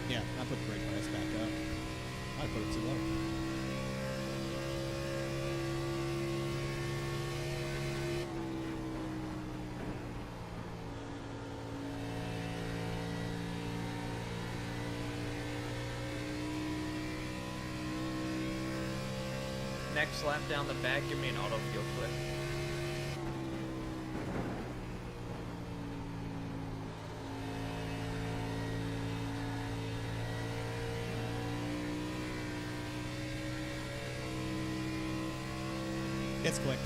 Yeah, I put the brake bias back up. I put it too low. Next lap down the back, give me an auto fuel clip. It's clicked.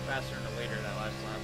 Faster than the leader that last lap.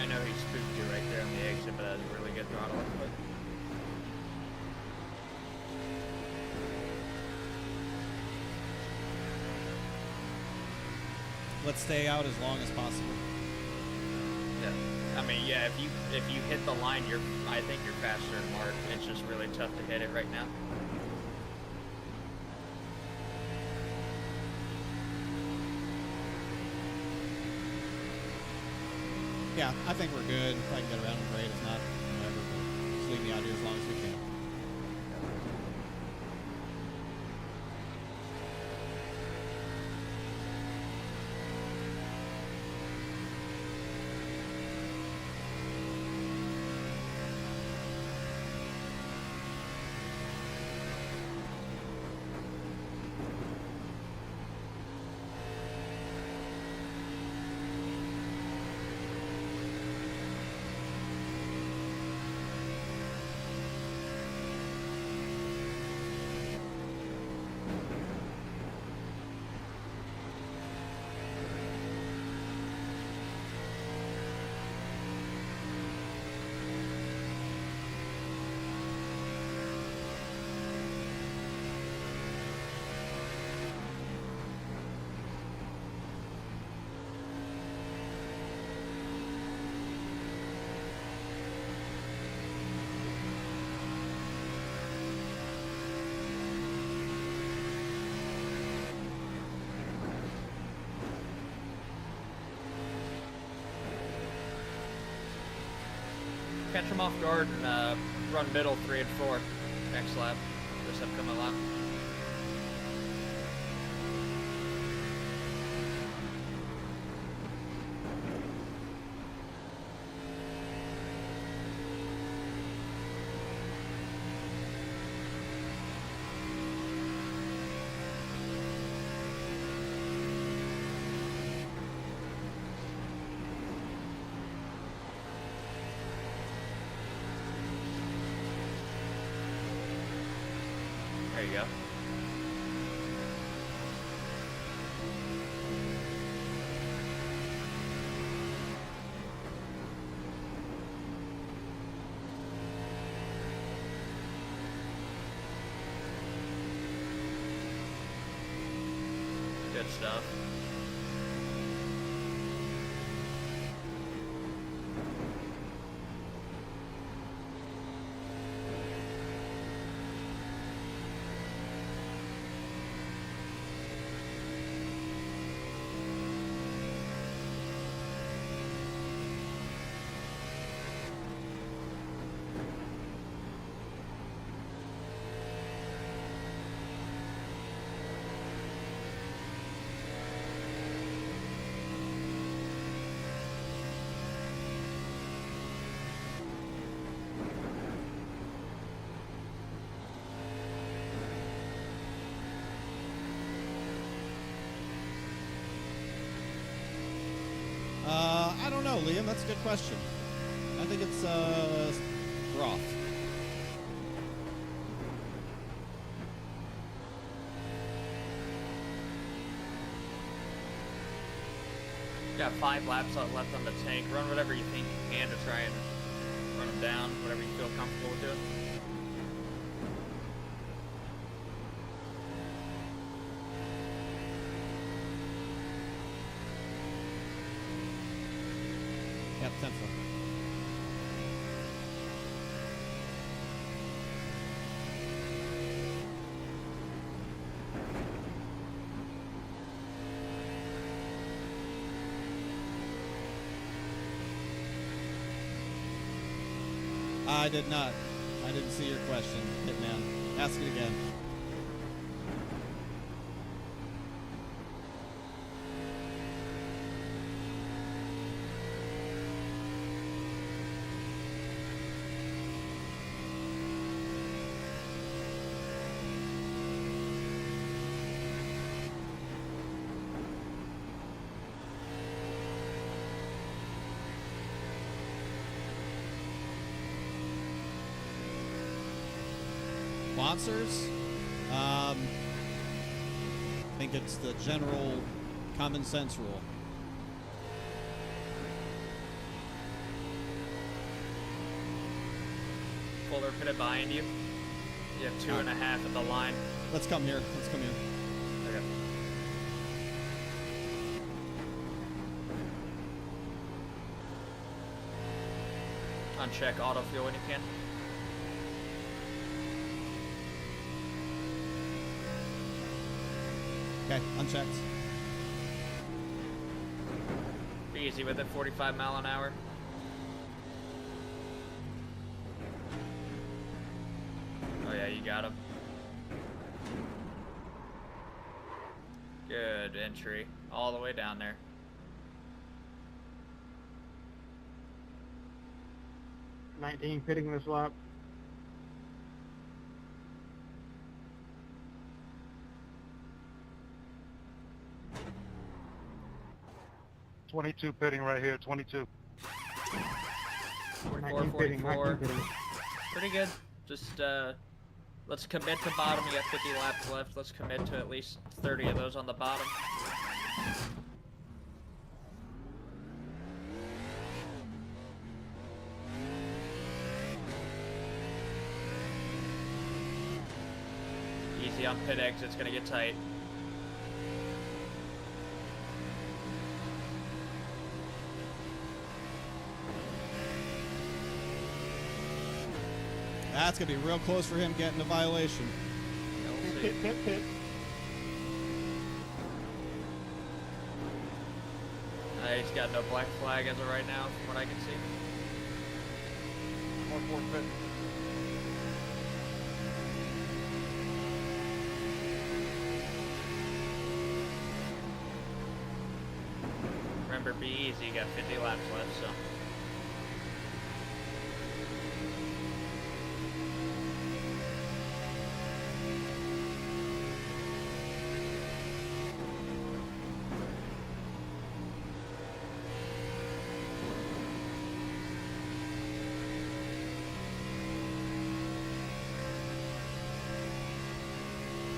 I know he spooked you right there on the exit, but that was a really good throttle input. Let's stay out as long as possible. Yeah. I mean, yeah, if you hit the line, I think you're faster than Mark. It's just really tough to hit it right now. Yeah, I think we're good. If I can get around them, great. If not, whatever. But just leave me out here as long as we can. Catch them off guard and run middle 3 and 4 next lap, this upcoming lap. There you go. Good stuff. I don't know, Liam. That's a good question. I think it's rough. Got 5 laps left on the tank. Run whatever you think you can to try and run them down, whatever you feel comfortable with doing. Yeah, potential. I did not. I didn't see your question, Hitman. Ask it again. Sponsors, I think it's the general common sense rule. Fuller pitted behind you. You have 2.5 at the line. Let's come here. Let's come here. Okay. Uncheck auto fuel when you can. Okay, unchecked. Be easy with it, 45 mile an hour. Oh yeah, you got him. Good entry. All the way down there. '19 pitting this lap. '22 pitting right here. 22. 44, 19 pitting, 44. 19 pitting. Pretty good. Just, let's commit to bottom. You got 50 laps left. Let's commit to at least 30 of those on the bottom. Easy on pit exit. It's going to get tight. That's going to be real close for him getting a violation. We'll see. Pit, pit, pit. He's got no black flag as of right now, from what I can see. 1-4 pit. Remember, be easy. You got 50 laps left, so.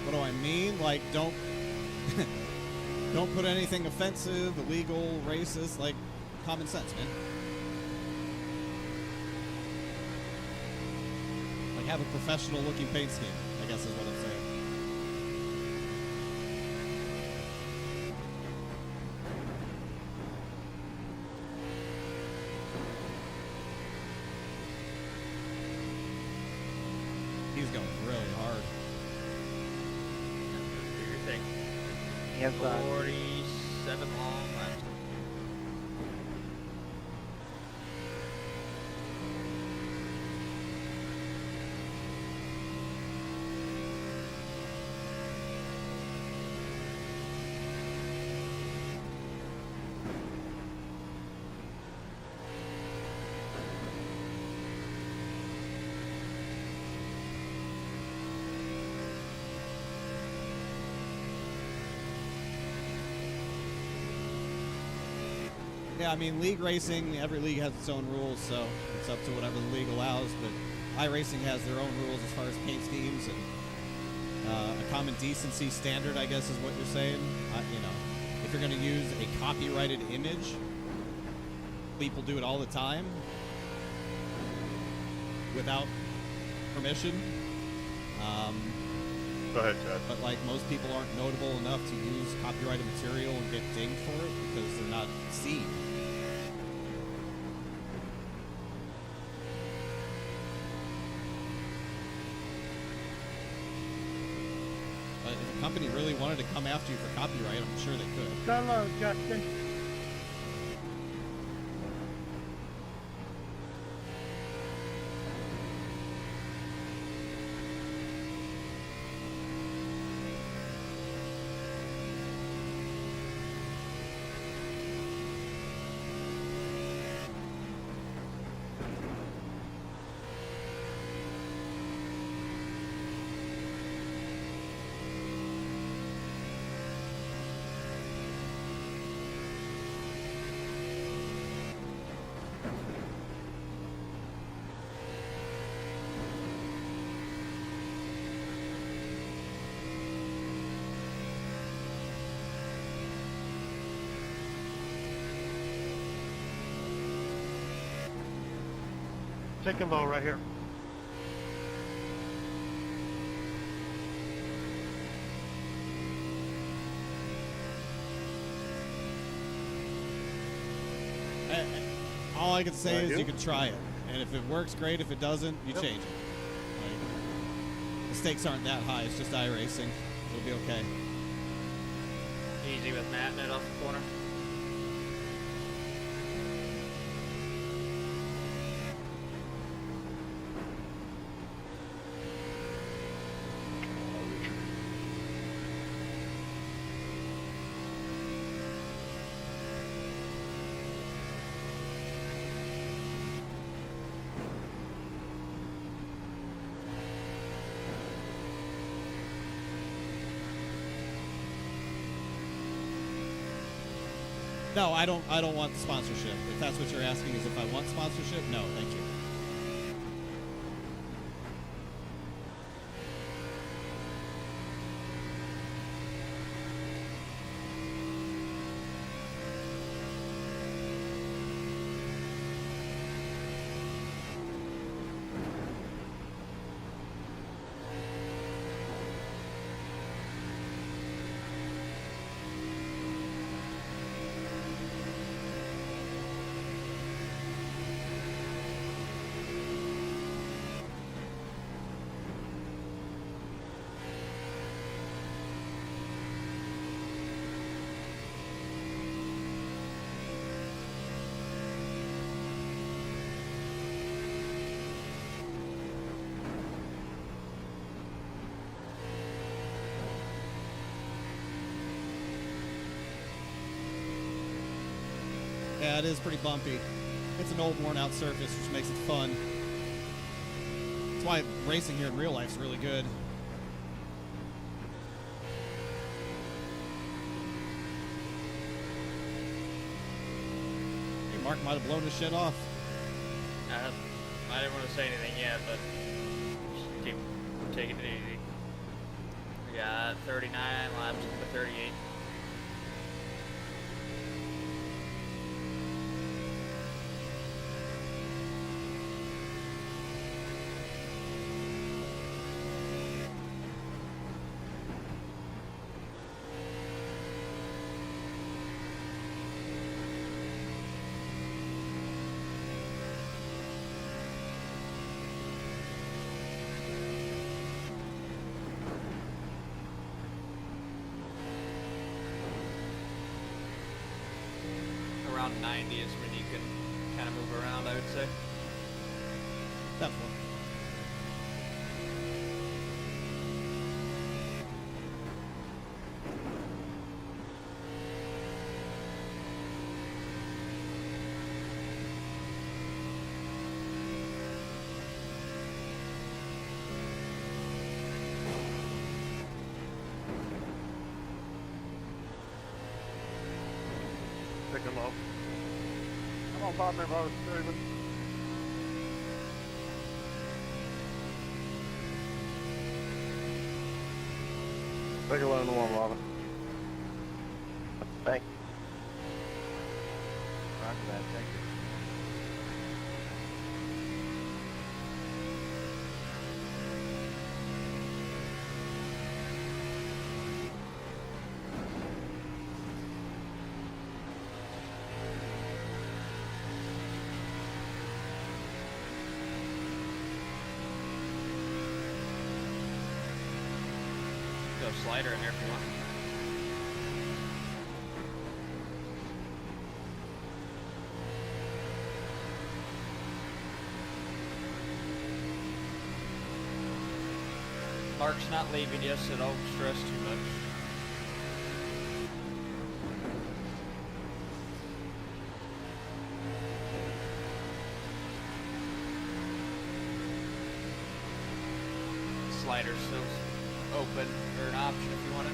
What do I mean? Like, don't don't put anything offensive, illegal, racist, like common sense, man. Like, have a professional looking paint scheme, I guess is what I'm saying. He's going really hard. Do your thing. Yes, 47 long laps. Yeah, I mean, league racing, every league has its own rules, so it's up to whatever the league allows, but iRacing has their own rules as far as paint schemes and a common decency standard, I guess is what you're saying. You know, if you're going to use a copyrighted image, people do it all the time without permission. Go ahead, Chad. But like most people aren't notable enough to use copyrighted material and get dinged for it because they're not seen. But if a company really wanted to come after you for copyright, I'm sure they could. Hello, Justin. Take him low right here. All I can say There is you you go. can try it. And if it works, great. If it doesn't, you Yep. change it. Like, the stakes aren't that high. It's just iRacing. It'll be okay. Easy with Matt net off the corner. No, I don't want the sponsorship. If that's what you're asking is if I want sponsorship, no, thank you. Yeah, it is pretty bumpy. It's an old, worn-out surface, which makes it fun. That's why racing here in real life is really good. Hey, Mark might have blown his shit off. I didn't want to say anything yet, but just keep taking it easy. We got 39 laps to 38. Around 90 is when you can kind of move around, I would say. Definitely. Pick him up. Come on, partner, both, Steven. Take a load in the warm water. Thank you. Roger that, thank you. Go slider in there if you want. Mark's not leaving you, so don't stress too much. Slider's still open, or an option if you want it.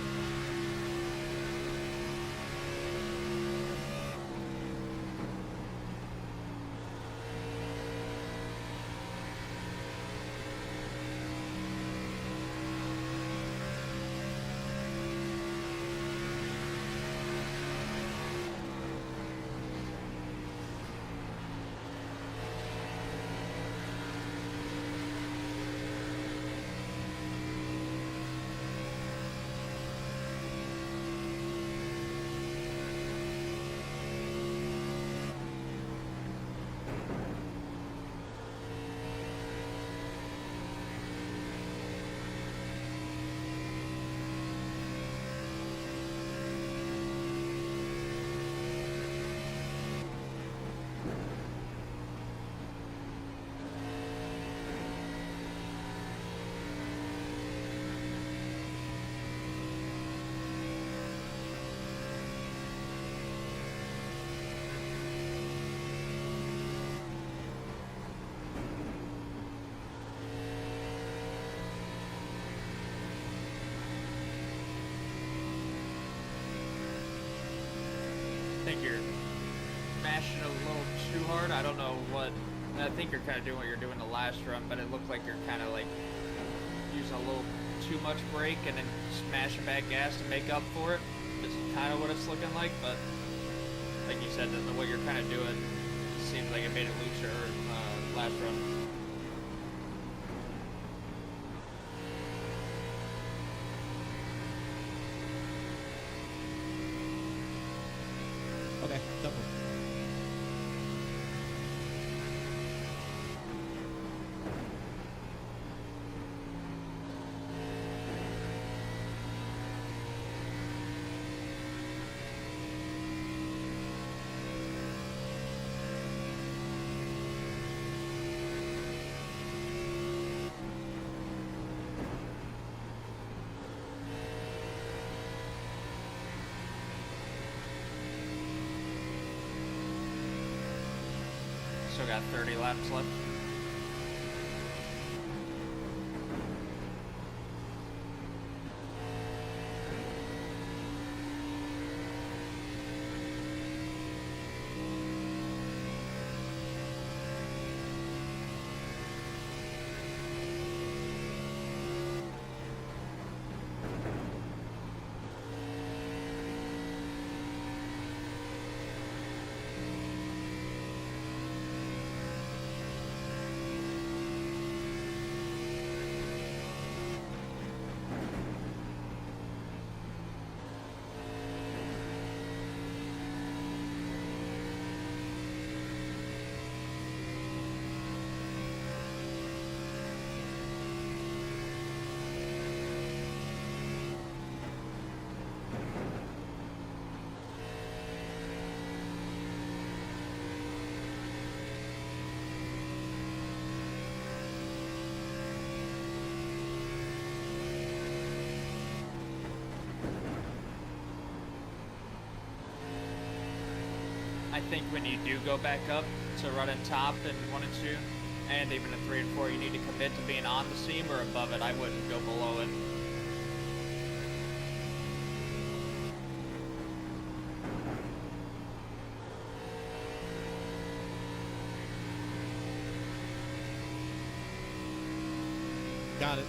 hard. I don't know what. I think you're kind of doing what you're doing the last run, but it looked like you're kind of like using a little too much brake and then smashing back gas to make up for it. It's kind of what it's looking like, but like you said, what you're kind of doing seems like it made it looser last run. Okay, double. Still got 30 laps left. I think when you do go back up to running top in 1 and 2, and even in 3 and 4, you need to commit to being on the seam or above it. I wouldn't go below it. Got it.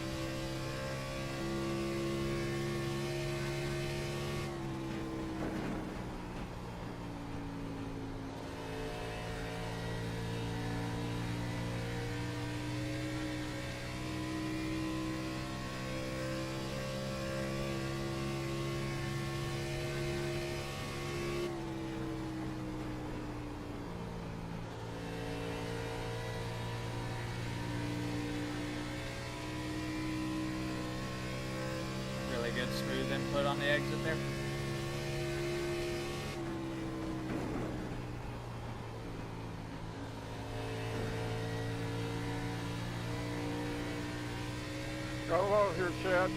Really good smooth input on the exit there. Go low here, Chad.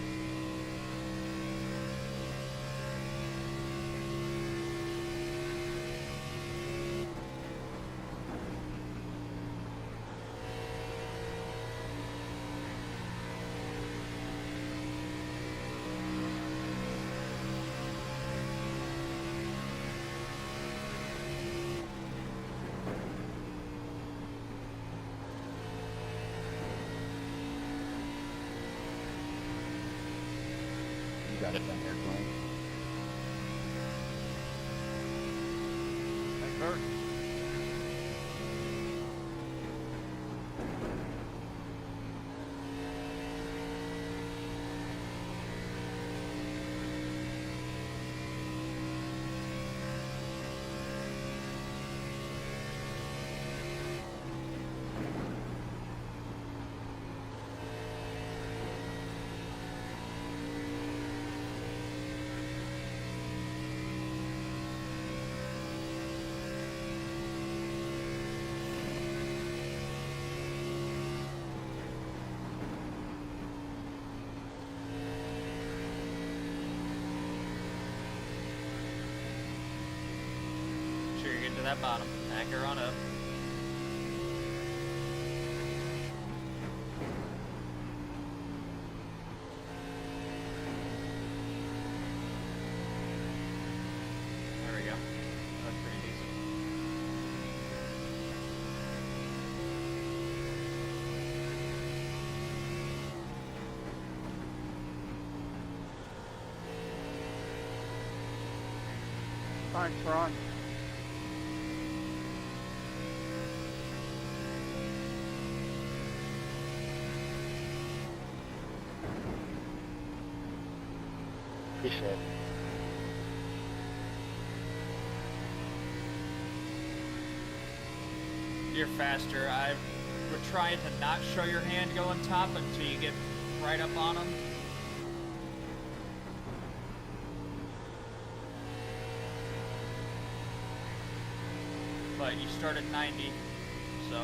You got it down there, Glenn. Thanks, Eric. Sure you get to that bottom. Back her on up. There we go. That's pretty decent. Thanks, Ron. Appreciate it. You're faster. I would try to not show your hand going top until you get right up on them. But you start at 90, so I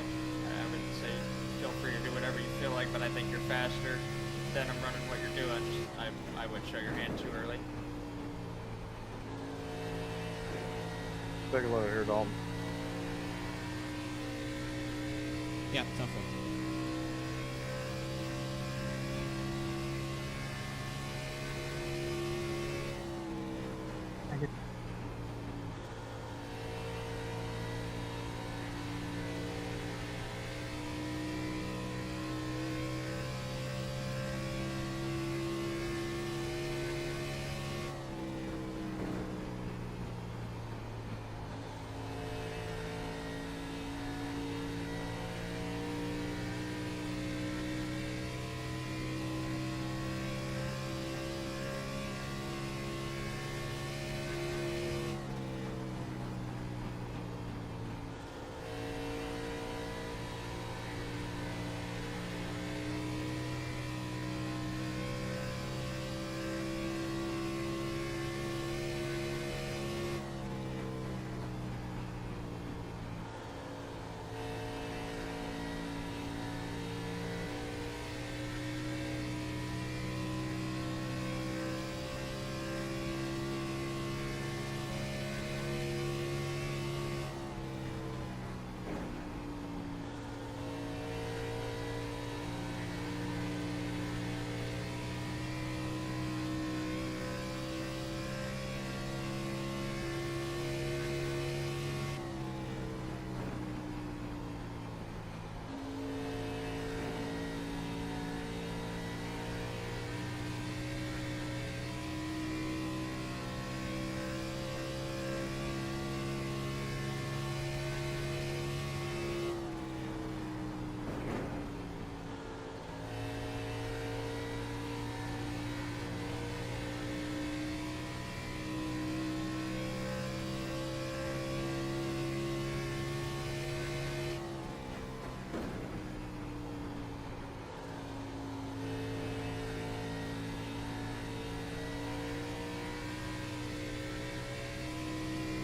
would say feel free to do whatever you feel like, but I think you're faster than I'm running what you're doing. I would show your hand too early. Take a look here, Dalton. Yeah, tough one.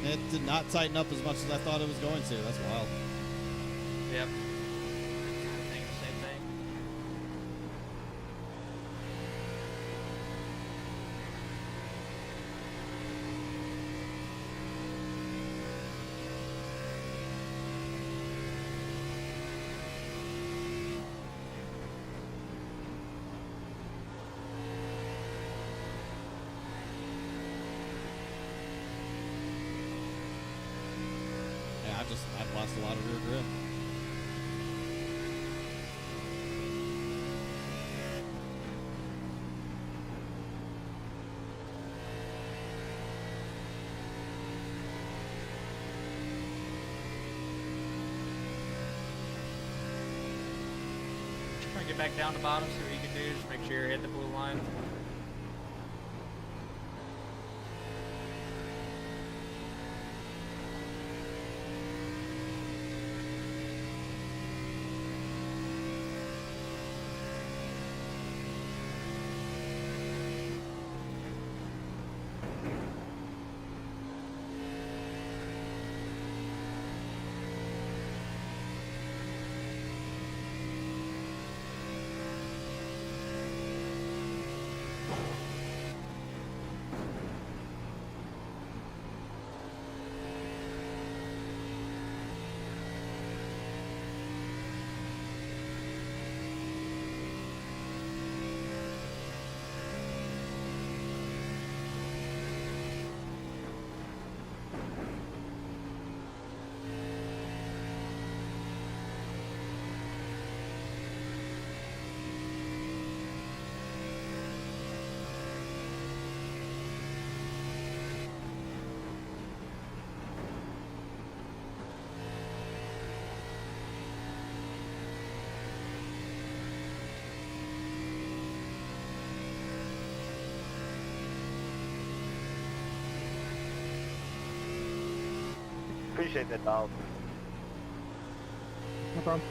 It did not tighten up as much as I thought it was going to. That's wild. Yep. I think the same thing. Yeah, I've lost a lot of rear grip. Try to get back down to bottom, see what you can do. Just make sure you're hitting the blue line. Appreciate that, dog. No problem.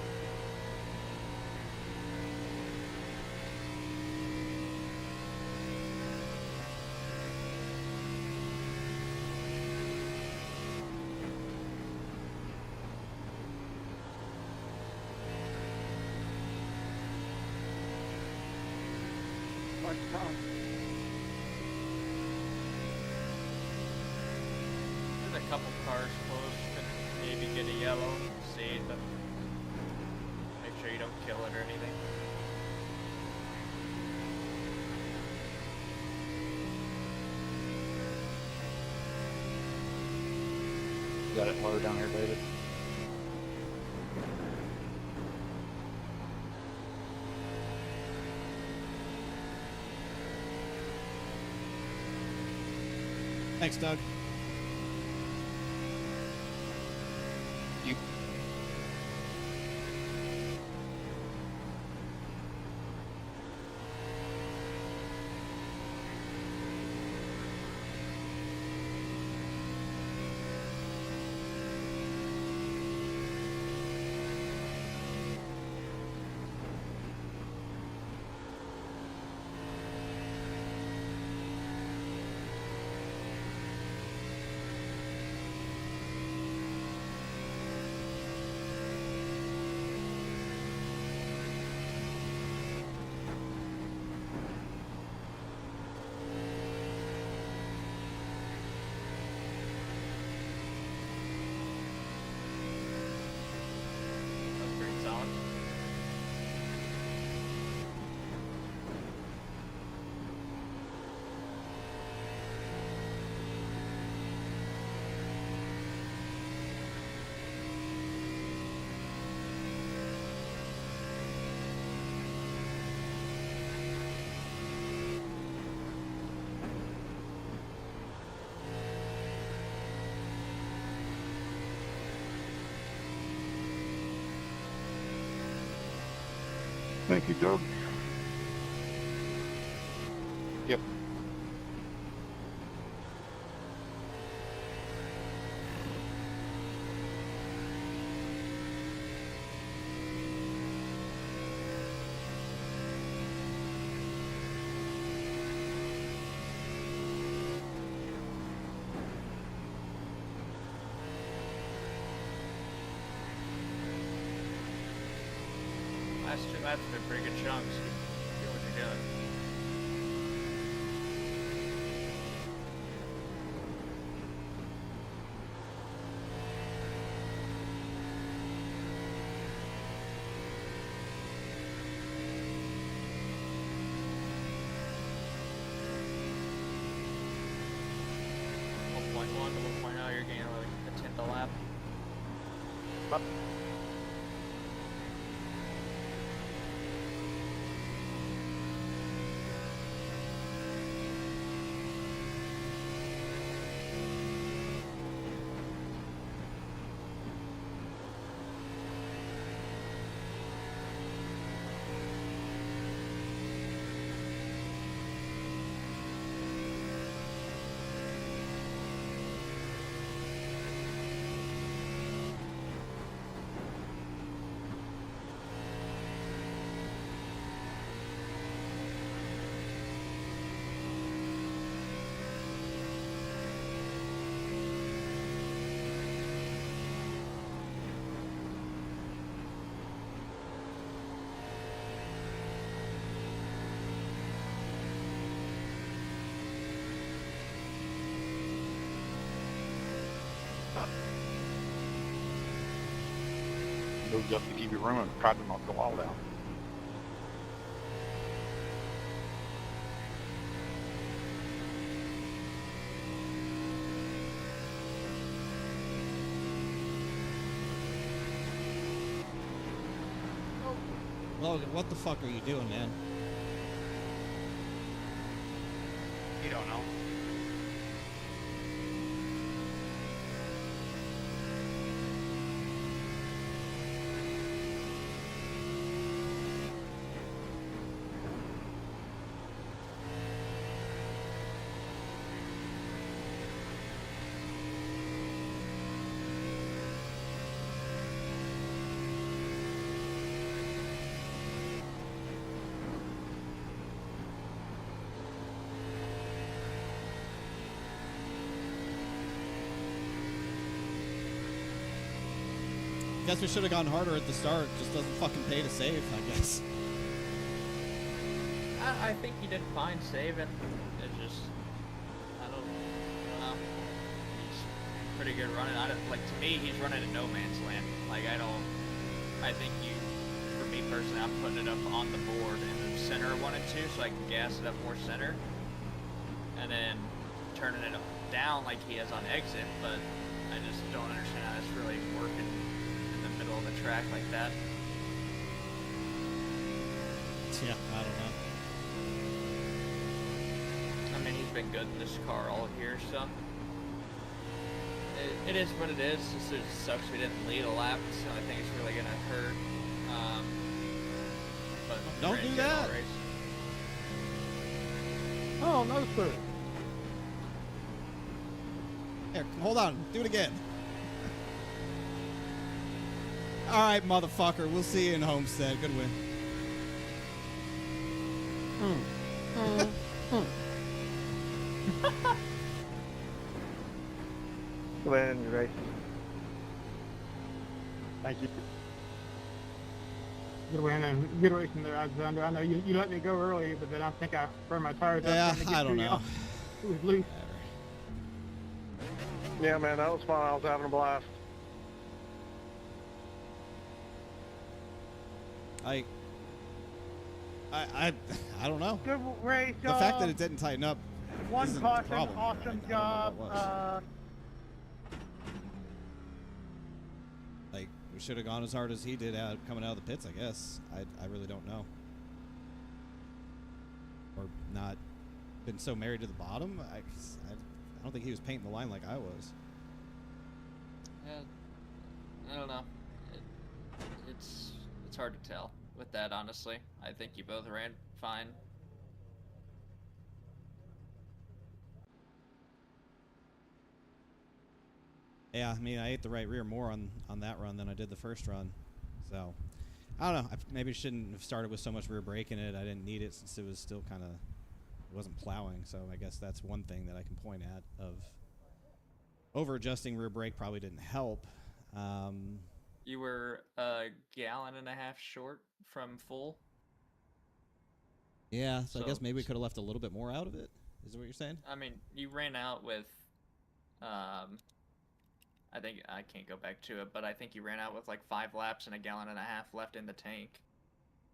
There's a couple cars close. Could maybe get a yellow seed, but make sure you don't kill it or anything. Got it low down here, David. Thanks, Doug. You. That's pretty solid. Thank you, Doug. Yep. Last two laps have been pretty good chunks. Keep doing what you're doing. To 1.0, you're getting like a tenth a lap. Moved up to keep you room and tried to knock the wall down. Logan, what the fuck are you doing, man? You don't know. Guess we should have gone harder at the start. Just doesn't fucking pay to save, I guess. I think he did fine saving. It's just, I don't know. He's pretty good running. To me, he's running in no man's land. I think for me personally, I'm putting it up on the board in the center of 1 and 2 so I can gas it up more center. And then turning it down like he has on exit, but I just don't understand how it's really working in the middle of the track like that. Yeah, I don't know. I mean, he's been good in this car all year, so it is what it is. It just sucks we didn't lead a lap, so I think it's really gonna hurt. But Don't do that. Oh, no, sir. Here, hold on. Do it again. All right, motherfucker. We'll see you in Homestead. Good win. Win race. Thank you. Good win and good racing there, Alexander. I know you let me go early, but then I think I burned my tires up. Yeah, trying to get I don't through know. y'all. It was loose. Yeah, man, that was fun. I was having a blast. I don't know. Good race. The fact that it didn't tighten up one isn't caution, the problem. awesome I don't know what job. was. Like, we should have gone as hard as he did coming out of the pits, I guess. I really don't know. Or not been so married to the bottom. I don't think he was painting the line like I was. Yeah, I don't know. It's hard to tell with that, honestly. I think you both ran fine. Yeah, I mean, I ate the right rear more on that run than I did the first run. So, I don't know. I maybe shouldn't have started with so much rear brake in it. I didn't need it since it was still kind of, it wasn't plowing. So, I guess that's one thing that I can point at of over-adjusting rear brake probably didn't help. You were a gallon and a half short from full. Yeah, so I guess So- maybe we could have left a little bit more out of it. Is that what you're saying? I mean, you ran out with, I think, I can't go back to it, but I think you ran out with like 5 laps and a gallon and a half left in the tank.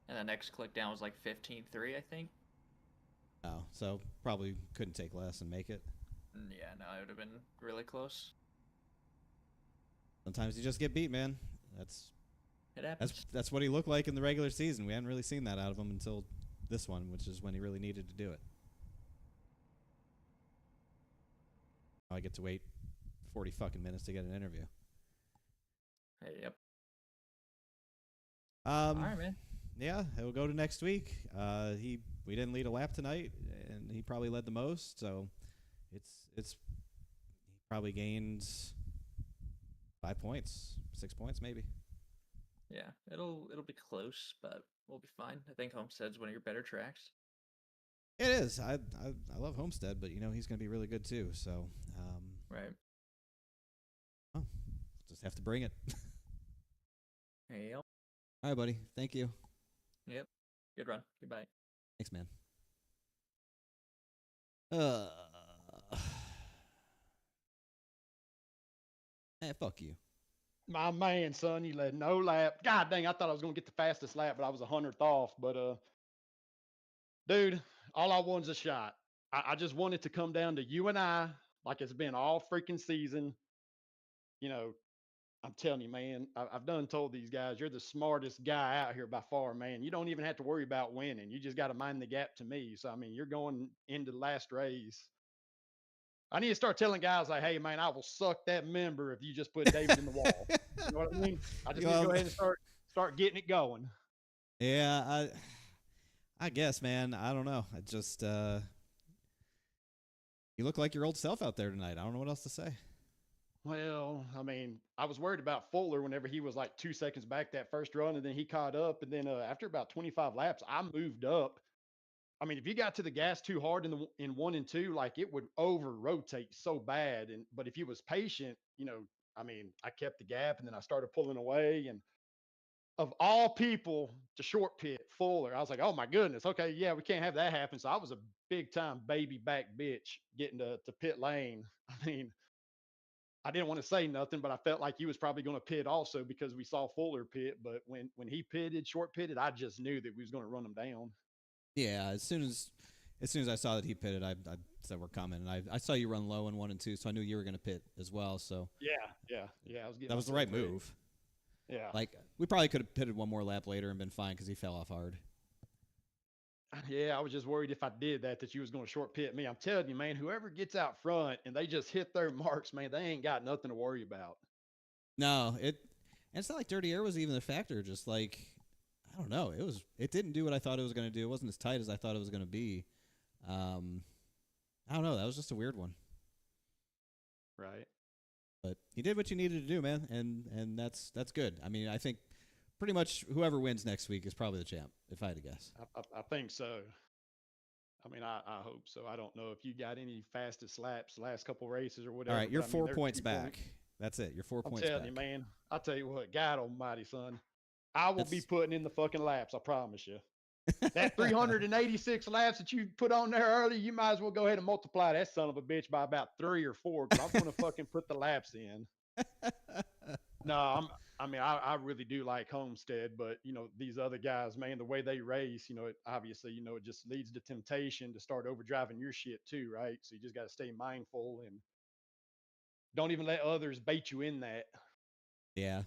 And the next click down was like 15.3, I think. Oh, so probably couldn't take less and make it. Yeah, no, it would have been really close. Sometimes you just get beat, man. It happens. That's what he looked like in the regular season. We hadn't really seen that out of him until this one, which is when he really needed to do it. I get to wait 40 fucking minutes to get an interview. Hey, yep. All right, man. Yeah, he'll go to next week. We didn't lead a lap tonight, and he probably led the most. So, he probably gained 5 points, 6 points, maybe. Yeah, it'll be close, but we'll be fine. I think Homestead's one of your better tracks. It is. I love Homestead, but he's going to be really good too. So, Right. Oh, just have to bring it. Hey, yep. All right, buddy. Thank you. Yep. Good run. Goodbye. Thanks, man. Fuck you. My man, son, you led no lap. God dang, I thought I was gonna get the fastest lap, but I was 100th off. But dude, all I want is a shot. I just want it to come down to you and I, like it's been all freaking season. I'm telling you, man, I've done told these guys, you're the smartest guy out here by far, man. You don't even have to worry about winning. You just got to mind the gap to me. So, I mean, you're going into the last race. I need to start telling guys like, hey, man, I will suck that member if you just put David in the wall. You know what I mean? I just need to go ahead and start getting it going. Yeah, I guess, man. I don't know. I just you look like your old self out there tonight. I don't know what else to say. Well, I mean, I was worried about Fuller whenever he was like 2 seconds back that first run, and then he caught up. And then after about 25 laps, I moved up. I mean, if you got to the gas too hard in 1 and 2, like it would over rotate so bad. But if you was patient, I mean, I kept the gap and then I started pulling away. And of all people to short pit Fuller, I was like, oh my goodness. Okay. Yeah, we can't have that happen. So I was a big time baby back bitch getting to pit lane. I mean, I didn't want to say nothing, but I felt like he was probably going to pit also because we saw Fuller pit. But when he pitted, short pitted, I just knew that we was going to run him down. Yeah, as soon as I saw that he pitted, I said we're coming. And I saw you run low in 1 and 2, so I knew you were going to pit as well. So Yeah. I was getting that was the right myself ready. move. Yeah. Like, we probably could have pitted one more lap later and been fine because he fell off hard. Yeah, I was just worried if I did that you was going to short pit me. I'm telling you, man, whoever gets out front and they just hit their marks, man, they ain't got nothing to worry about. No, and it's not like dirty air was even a factor. Just like, I don't know, it didn't do what I thought it was going to do. It wasn't as tight as I thought it was going to be. I don't know. That was just a weird one. Right. But you did what you needed to do, man, and that's good. I mean, I think pretty much whoever wins next week is probably the champ, if I had to guess. I think so. I mean, I hope so. I don't know if you got any fastest laps last couple races or whatever. All right, you're but, I mean, 4 they're points 2 back. points. That's it. You're 4 I'm points telling back. you, man. I'll tell you what, God almighty, son. I will be That's- putting in the fucking laps, I promise you. That 386 laps that you put on there early, you might as well go ahead and multiply that son of a bitch by about 3 or 4 because I'm going to fucking put the laps in. No, I really do like Homestead, but these other guys, man, the way they race, it obviously, it just leads to temptation to start overdriving your shit too, right? So you just got to stay mindful and don't even let others bait you in that. Yeah,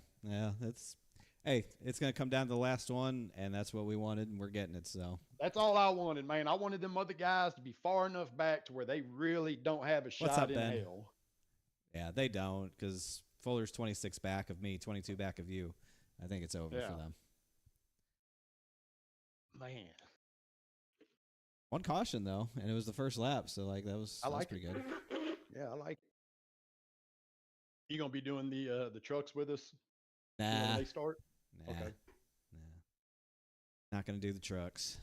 hey, it's gonna come down to the last one, and that's what we wanted, and we're getting it. So That's all I wanted, man. I wanted them other guys to be far enough back to where they really don't have a What's shot up, in Ben? hell. Yeah, they don't, because Fuller's 26 back of me, 22 back of you. I think it's over for them. Man. One caution though, and it was the first lap, so like that was pretty good. Yeah, I like it. You gonna be doing the trucks with us? Nah, when they start? nah, Okay. nah. Not gonna do the trucks.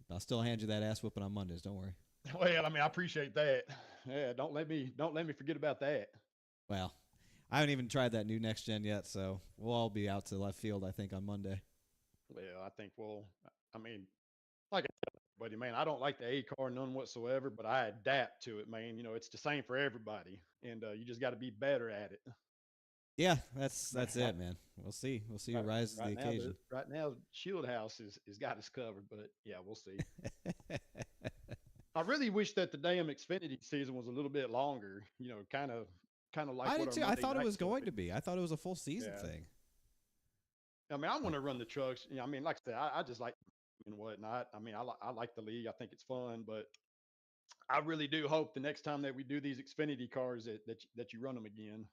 I'll still hand you that ass whooping on Mondays. Don't worry. Well, I mean, I appreciate that. Yeah, don't let me forget about that. Well, I haven't even tried that new next gen yet, so we'll all be out to left field, I think, on Monday. Well, I think I mean, like I tell everybody, man, I don't like the A car none whatsoever, but I adapt to it, man. It's the same for everybody, and you just got to be better at it. Yeah, that's it, man. We'll see. We'll see who rises to the occasion. Right now, Shield House is got us covered, but yeah, we'll see. I really wish that the damn Xfinity season was a little bit longer. Kind of like I what did our too. I Monday thought it night was stuff going is. to be. I thought it was a full season thing. I mean, I want to run the trucks. I mean, like I said, I just like and whatnot. I mean, I like the league. I think it's fun, but I really do hope the next time that we do these Xfinity cars that you run them again.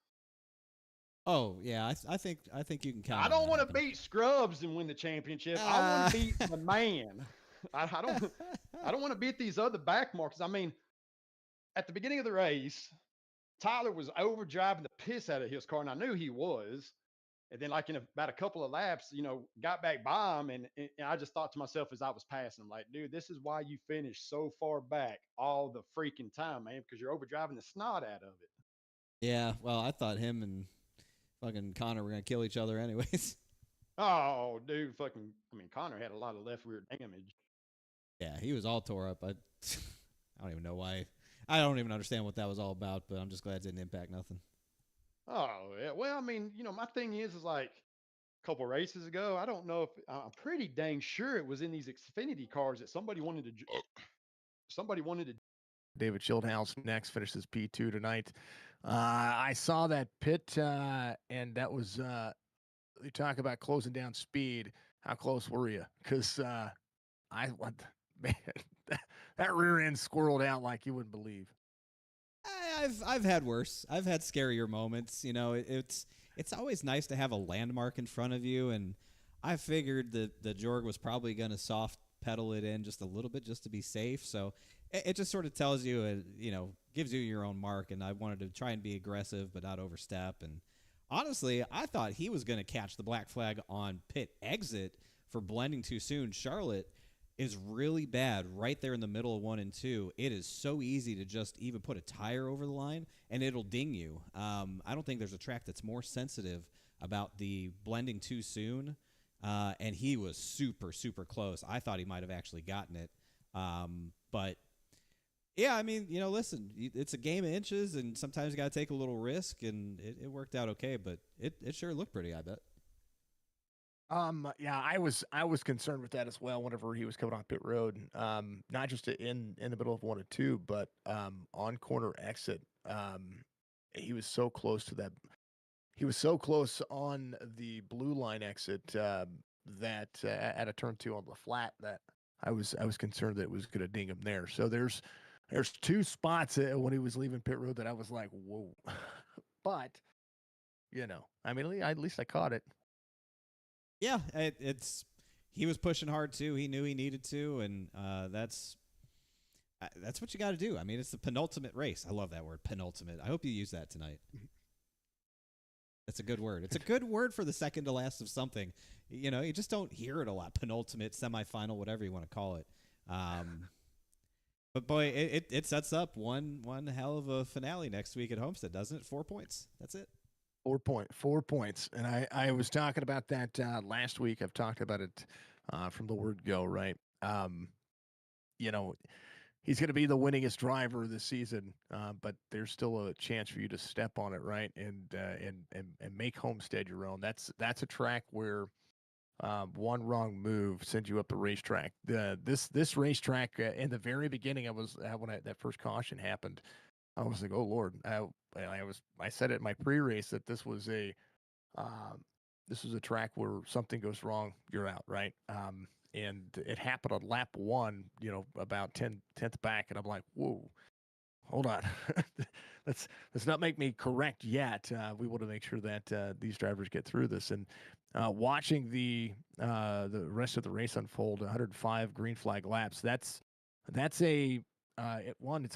Oh yeah, I think you can count. I don't want to beat Scrubs and win the championship. I want to beat the man. I don't want to beat these other back markers. I mean, at the beginning of the race, Tyler was overdriving the piss out of his car, and I knew he was. And then, like in about a couple of laps, got back by him, and I just thought to myself as I was passing him, like, dude, this is why you finished so far back all the freaking time, man, because you're overdriving the snot out of it. Yeah, well, I thought him and fucking Connor were gonna kill each other anyways. Oh, dude, Connor had a lot of left rear damage. Yeah, he was all tore up. I don't even know why. I don't even understand what that was all about, but I'm just glad it didn't impact nothing. Oh, yeah. Well, I mean, my thing is like a couple races ago, I don't know if I'm pretty dang sure it was in these Xfinity cars that somebody wanted to. David Schildhouse next finishes P2 tonight. I saw that pit, and that was you talk about closing down speed. How close were you? Because man, that rear end squirreled out like you wouldn't believe. I've had worse. I've had scarier moments. It's always nice to have a landmark in front of you, and I figured that the Jorg was probably going to soft pedal it in just a little bit just to be safe. So it just sort of tells you, gives you your own mark. And I wanted to try and be aggressive but not overstep. And honestly, I thought he was going to catch the black flag on pit exit for blending too soon. Charlotte is really bad right there in the middle of 1 and 2. It is so easy to just even put a tire over the line, and it'll ding you. I don't think there's a track that's more sensitive about the blending too soon, and he was super, super close. I thought he might have actually gotten it. But, yeah, I mean, listen, it's a game of inches, and sometimes you got to take a little risk, and it worked out okay, but it sure looked pretty, I bet. Yeah, I was concerned with that as well whenever he was coming on pit road. Not just in the middle of 1 and 2, but on corner exit. He was so close to that. He was so close on the blue line exit that at a turn 2 on the flat that I was concerned that it was going to ding him there. So there's 2 spots when he was leaving pit road that I was like, whoa. But I mean, at least I caught it. Yeah, he was pushing hard too. He knew he needed to, and that's what you got to do. I mean, it's the penultimate race. I love that word, penultimate. I hope you use that tonight. That's a good word. It's a good word for the second to last of something. You just don't hear it a lot. Penultimate, semifinal, whatever you want to call it. But boy, it sets up one hell of a finale next week at Homestead, doesn't it? 4 points. That's it. 4 points. And I was talking about that last week. I've talked about it from the word go, right? He's going to be the winningest driver this season, but there's still a chance for you to step on it, right? And make Homestead your own. That's a track where one wrong move sends you up the racetrack. This racetrack in the very beginning, when that first caution happened, I was like, oh Lord. I said it in my pre-race that this was a track where something goes wrong, you're out, right? And it happened on lap 1, about 10th back, and I'm like, whoa, hold on. let's not make me correct yet. We want to make sure that these drivers get through this. And watching the rest of the race unfold, 105 green flag laps. That's it's a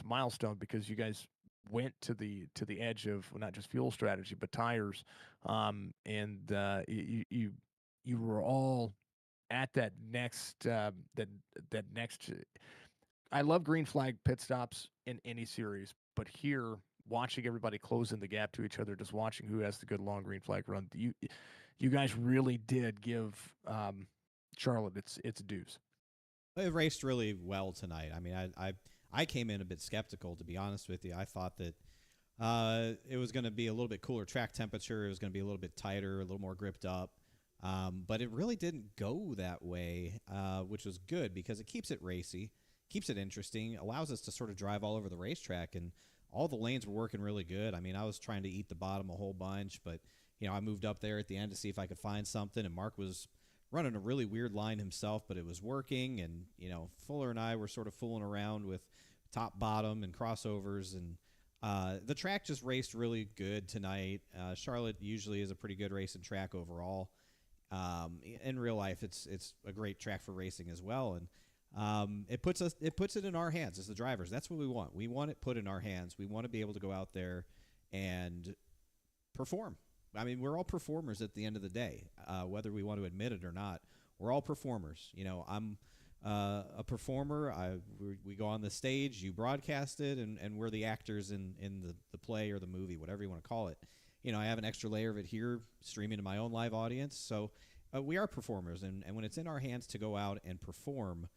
milestone because you guys went to the edge of not just fuel strategy but tires, and you were all at that next that next. I love green flag pit stops in any series, but here watching everybody closing the gap to each other, just watching who has the good long green flag run, you guys really did give Charlotte its dues. It raced really well tonight. I mean, I came in a bit skeptical, to be honest with you. I thought that it was going to be a little bit cooler track temperature. It was going to be a little bit tighter, a little more gripped up. But it really didn't go that way, which was good because it keeps it racy, keeps it interesting, allows us to sort of drive all over the racetrack, and all the lanes were working really good. I mean, I was trying to eat the bottom a whole bunch, but I moved up there at the end to see if I could find something, and Mark was running a really weird line himself, but it was working, and Fuller and I were sort of fooling around with top, bottom, and crossovers, and the track just raced really good tonight. Charlotte usually is a pretty good racing track overall. In real life, it's a great track for racing as well, and it puts it in our hands as the drivers. That's what we want. We want it put in our hands. We want to be able to go out there and perform. I mean, we're all performers at the end of the day, whether we want to admit it or not. We're all performers. I'm a performer. We go on the stage, you broadcast it, and we're the actors in the play or the movie, whatever you want to call it. I have an extra layer of it here streaming to my own live audience. So we are performers, and when it's in our hands to go out and perform,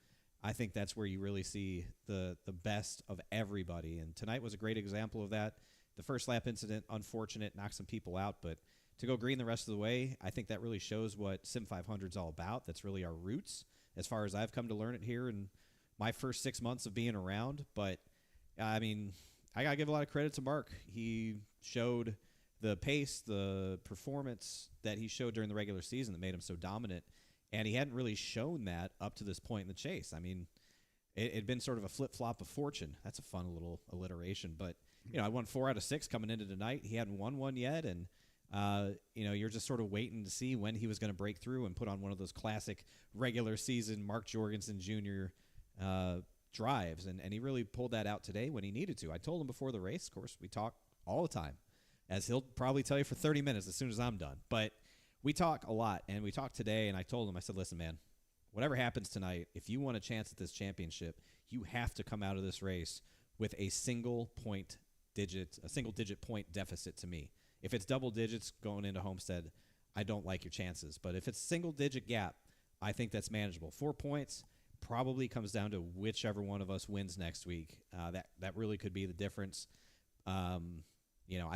I think that's where you really see the best of everybody. And tonight was a great example of that. The first lap incident, unfortunate, knocked some people out, but to go green the rest of the way, I think that really shows what SIM500 is all about. That's really our roots, as far as I've come to learn it here in my first 6 months of being around. But, I mean, I got to give a lot of credit to Mark. He showed the pace, the performance that he showed during the regular season that made him so dominant, and he hadn't really shown that up to this point in the chase. I mean, it had been sort of a flip-flop of fortune. That's a fun little alliteration, but I won 4 out of 6 coming into tonight. He hadn't won one yet, and you're just sort of waiting to see when he was going to break through and put on one of those classic regular season Mark Jorgensen Jr. Drives, and he really pulled that out today when he needed to. I told him before the race, of course, we talk all the time, as he'll probably tell you for 30 minutes as soon as I'm done. But we talk a lot, and we talked today, and I told him, I said, listen, man, whatever happens tonight, if you want a chance at this championship, you have to come out of this race with a single digit point deficit to me. If it's double digits going into Homestead, I don't like your chances. But if it's single digit gap, I think that's manageable. 4 points probably comes down to whichever one of us wins next week. That really could be the difference. I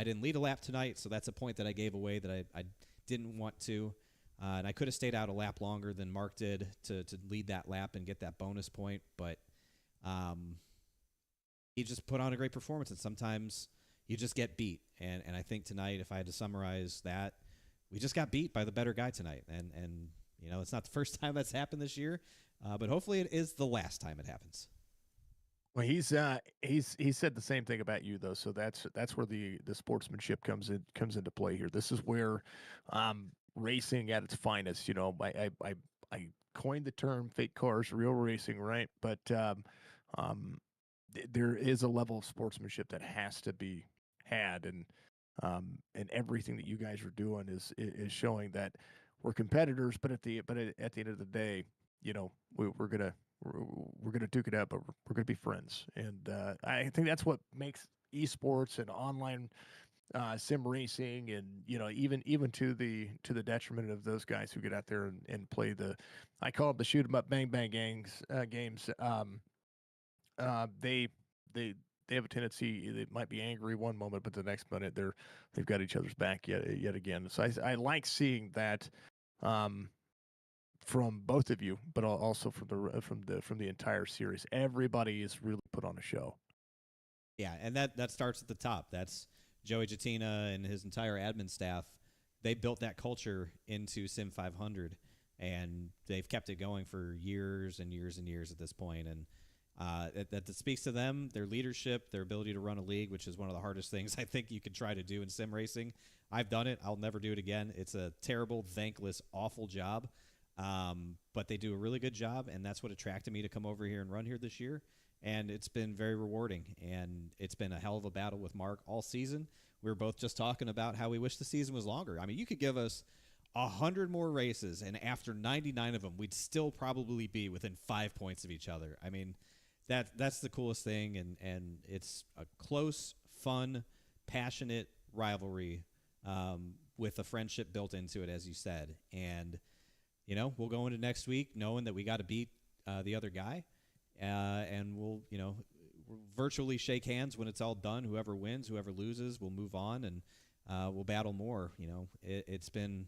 didn't lead a lap tonight, so that's a point that I gave away that I didn't want to. And I could have stayed out a lap longer than Mark did to lead that lap and get that bonus point. But he just put on a great performance, and sometimes you just get beat. And I think tonight, if I had to summarize that, we just got beat by the better guy tonight. And it's not the first time that's happened this year, but hopefully it is the last time it happens. Well, he said the same thing about you though, so that's where the sportsmanship comes into play here. This is where racing at its finest. I coined the term "fake cars, real racing," right? But there is a level of sportsmanship that has to be had, and everything that you guys are doing is showing that we're competitors, but at the end of the day, we're gonna duke it out, but we're gonna be friends, and I think that's what makes esports and online sim racing, and even to the detriment of those guys who get out there and play I call it the shoot 'em up bang bang games. They have a tendency, they might be angry one moment, but the next minute they've got each other's back yet again. So I like seeing that from both of you, but also from the entire series. Everybody is really put on a show. Yeah, and that starts at the top. That's Joey Jatina and his entire admin staff. They built that culture into SIM500, and they've kept it going for years and years and years at this point. And that speaks to them, their leadership, their ability to run a league, which is one of the hardest things I think you could try to do in sim racing. I've done it. I'll never do it again. It's a terrible, thankless, awful job. But they do a really good job, and that's what attracted me to come over here and run here this year. And it's been very rewarding, and it's been a hell of a battle with Mark all season. We were both just talking about how we wish the season was longer. I mean, you could give us 100 more races, and after 99 of them, we'd still probably be within 5 points of each other. I mean, that's the coolest thing, and it's a close, fun, passionate rivalry with a friendship built into it, as you said. And we'll go into next week knowing that we got to beat the other guy, and we'll virtually shake hands when it's all done. Whoever wins, whoever loses, we'll move on, and we'll battle more. It's been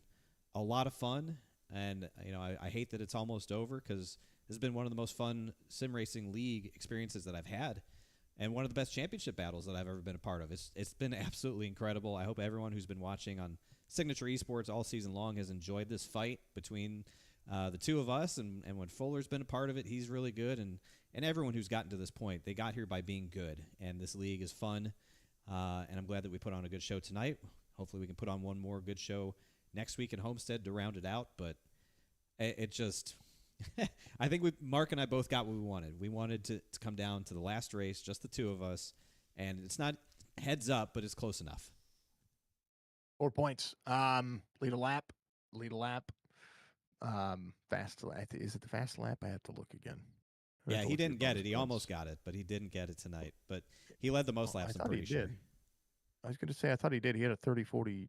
a lot of fun, and I hate that it's almost over, because this has been one of the most fun sim racing league experiences that I've had, and one of the best championship battles that I've ever been a part of. It's been absolutely incredible. I hope everyone who's been watching on Signature Esports all season long has enjoyed this fight between the two of us, and when Fuller's been a part of it, he's really good, and everyone who's gotten to this point, they got here by being good, and this league is fun, and I'm glad that we put on a good show tonight. Hopefully we can put on one more good show next week in Homestead to round it out, but it just I think Mark and I both got what we wanted. We wanted to come down to the last race, just the two of us, and it's not heads up, but it's close enough. 4 points. Lead a lap. Fast. Is it the fast lap? I have to look again. Yeah, he didn't get it. He almost got it, but he didn't get it tonight. But he led the most laps, I'm pretty sure. I was going to say, I thought he did. He had a 30:42,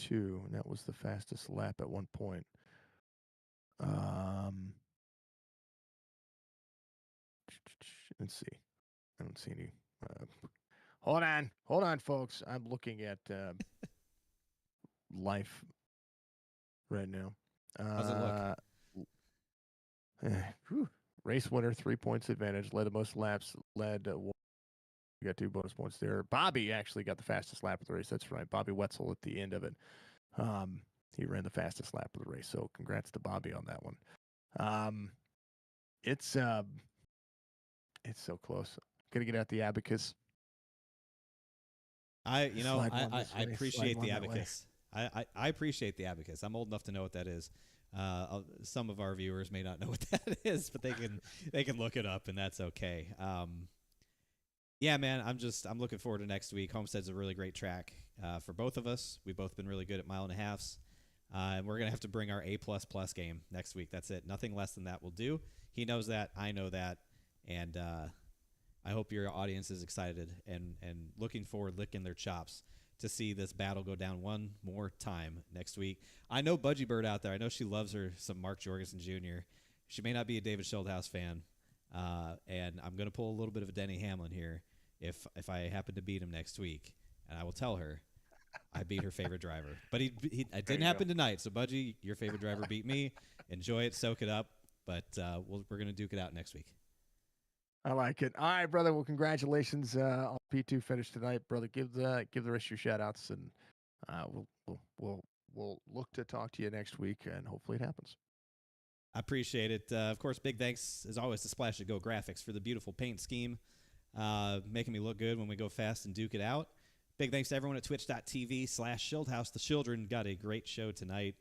and that was the fastest lap at one point. Let's see. I don't see any. Hold on, folks. I'm looking at life right now. How's it look? Race winner, 3 points advantage. Led the most laps. Led. We got 2 bonus points there. Bobby actually got the fastest lap of the race. That's right. Bobby Wetzel at the end of it. He ran the fastest lap of the race. So congrats to Bobby on that one. It's so close. Gonna get out the abacus. I appreciate the abacus. I appreciate the abacus. I'm old enough to know what that is. Some of our viewers may not know what that is, but they can look it up, and that's okay. Yeah, man, I'm looking forward to next week. Homestead's a really great track for both of us. We've both been really good at 1.5 miles. And we're going to have to bring our A++ game next week. That's it. Nothing less than that will do. He knows that. I know that. And I hope your audience is excited and looking forward, licking their chops to see this battle go down one more time next week. I know Budgie Bird out there. I know she loves her some Mark Jorgensen Jr. She may not be a David Schildhouse fan. And I'm going to pull a little bit of a Denny Hamlin here if I happen to beat him next week. And I will tell her I beat her favorite driver. But it didn't happen tonight. So, Budgie, your favorite driver beat me. Enjoy it. Soak it up. But we're going to duke it out next week. I like it. All right, brother. Well, congratulations on P2 finish tonight, brother. Give the rest of your shout outs, and we'll look to talk to you next week, and hopefully it happens. I appreciate it. Of course, big thanks, as always, to Splash to Go Graphics for the beautiful paint scheme, making me look good when we go fast and duke it out. Big thanks to everyone at twitch.tv/Schildhouse. The children got a great show tonight,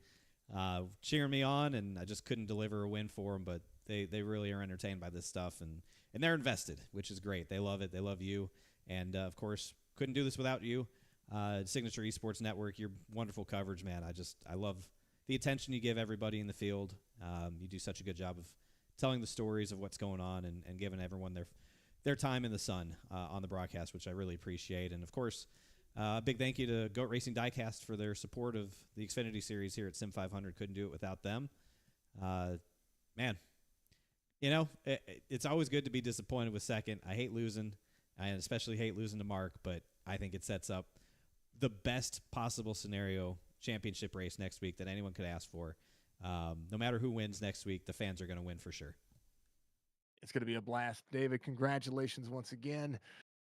cheering me on, and I just couldn't deliver a win for them, but they really are entertained by this stuff, and they're invested, which is great. They love it. They love you. And, of course, couldn't do this without you. Signature Esports Network, your wonderful coverage, man. I love the attention you give everybody in the field. You do such a good job of telling the stories of what's going on and giving everyone their time in the sun on the broadcast, which I really appreciate. And, of course, big thank you to Goat Racing Diecast for their support of the Xfinity series here at SIM500. Couldn't do it without them. Man. You know, it's always good to be disappointed with second. I hate losing. I especially hate losing to Mark, but I think it sets up the best possible scenario championship race next week that anyone could ask for. No matter who wins next week, the fans are going to win for sure. It's going to be a blast. David, congratulations once again.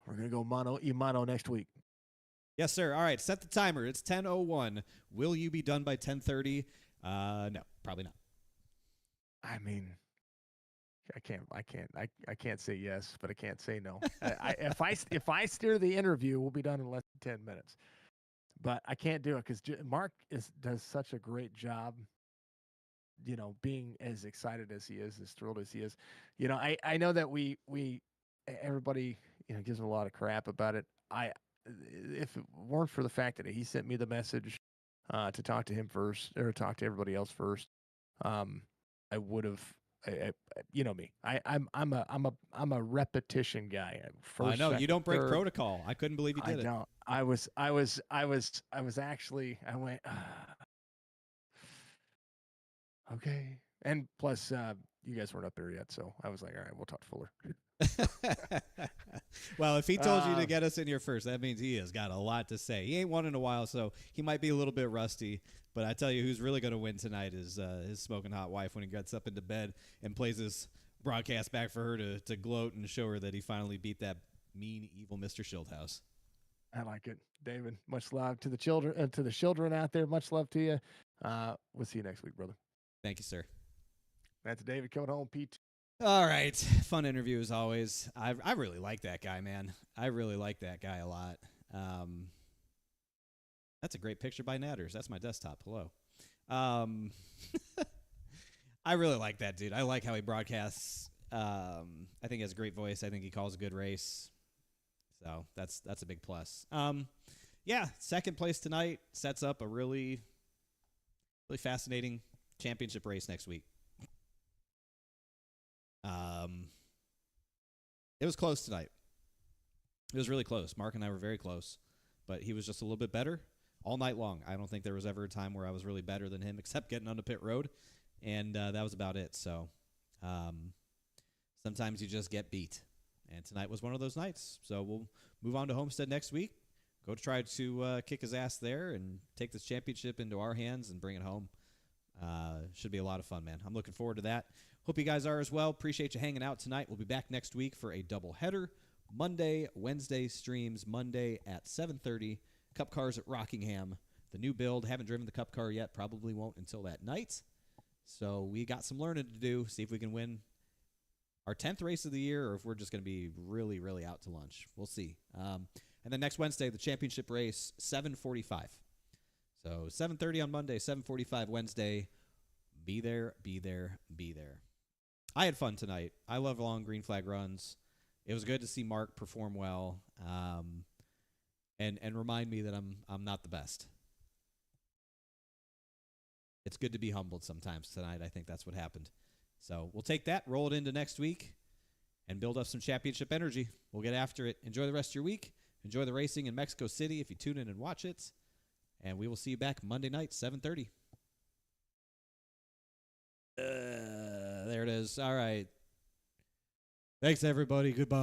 We're going to go mano y mano next week. Yes, sir. All right, set the timer. It's 10:01. Will you be done by 10:30? No, probably not. I mean, I can't say yes, but I can't say no. If I steer the interview, we'll be done in less than 10 minutes. But I can't do it because Mark does such a great job. You know, being as excited as he is, as thrilled as he is. You know, I know that we everybody gives him a lot of crap about it. If it weren't for the fact that he sent me the message to talk to him first or talk to everybody else first, I would have. You know me. I'm a repetition guy. First, I know you don't break protocol. I couldn't believe you did it. Don't. I went. Okay. And plus, you guys weren't up there yet, so I was like, all right, we'll talk to Fuller. Well, if he told you to get us in here first, that means he has got a lot to say. He ain't won in a while, so he might be a little bit rusty. But I tell you, who's really going to win tonight is his smoking hot wife when he gets up into bed and plays his broadcast back for her to gloat and show her that he finally beat that mean, evil Mr. Schildhouse. I like it, David. Much love to the children out there. Much love to you. We'll see you next week, brother. Thank you, sir. That's David coming home, Pete. All right. Fun interview as always. I really like that guy, man. I really like that guy a lot. That's a great picture by Natters. That's my desktop. Hello. I really like that dude. I like how he broadcasts. I think he has a great voice. I think he calls a good race. So that's a big plus. Yeah, second place tonight sets up a really, really fascinating championship race next week. It was close tonight. It was really close. Mark and I were very close, but he was just a little bit better all night long. I don't think there was ever a time where I was really better than him, except getting onto pit road, and that was about it. So sometimes you just get beat, and tonight was one of those nights. So we'll move on to Homestead next week. Go to try to kick his ass there and take this championship into our hands and bring it home. Should be a lot of fun, man. I'm looking forward to that. Hope you guys are as well. Appreciate you hanging out tonight. We'll be back next week for a doubleheader. Monday, Wednesday streams. Monday at 7:30. Cup cars at Rockingham. The new build. Haven't driven the Cup car yet. Probably won't until that night. So we got some learning to do. See if we can win our 10th race of the year or if we're just going to be really, really out to lunch. We'll see. And then next Wednesday, the championship race, 7:45. So 7:30 on Monday, 7:45 Wednesday. Be there, be there, be there. I had fun tonight. I love long green flag runs. It was good to see Mark perform well, and remind me that I'm not the best. it's good to be humbled sometimes tonight. I think that's what happened. So we'll take that, roll it into next week, and build up some championship energy. We'll get after it. Enjoy the rest of your week. Enjoy the racing in Mexico City if you tune in and watch it. And we will see you back Monday night, 7:30. There it is. All right. Thanks, everybody. Goodbye.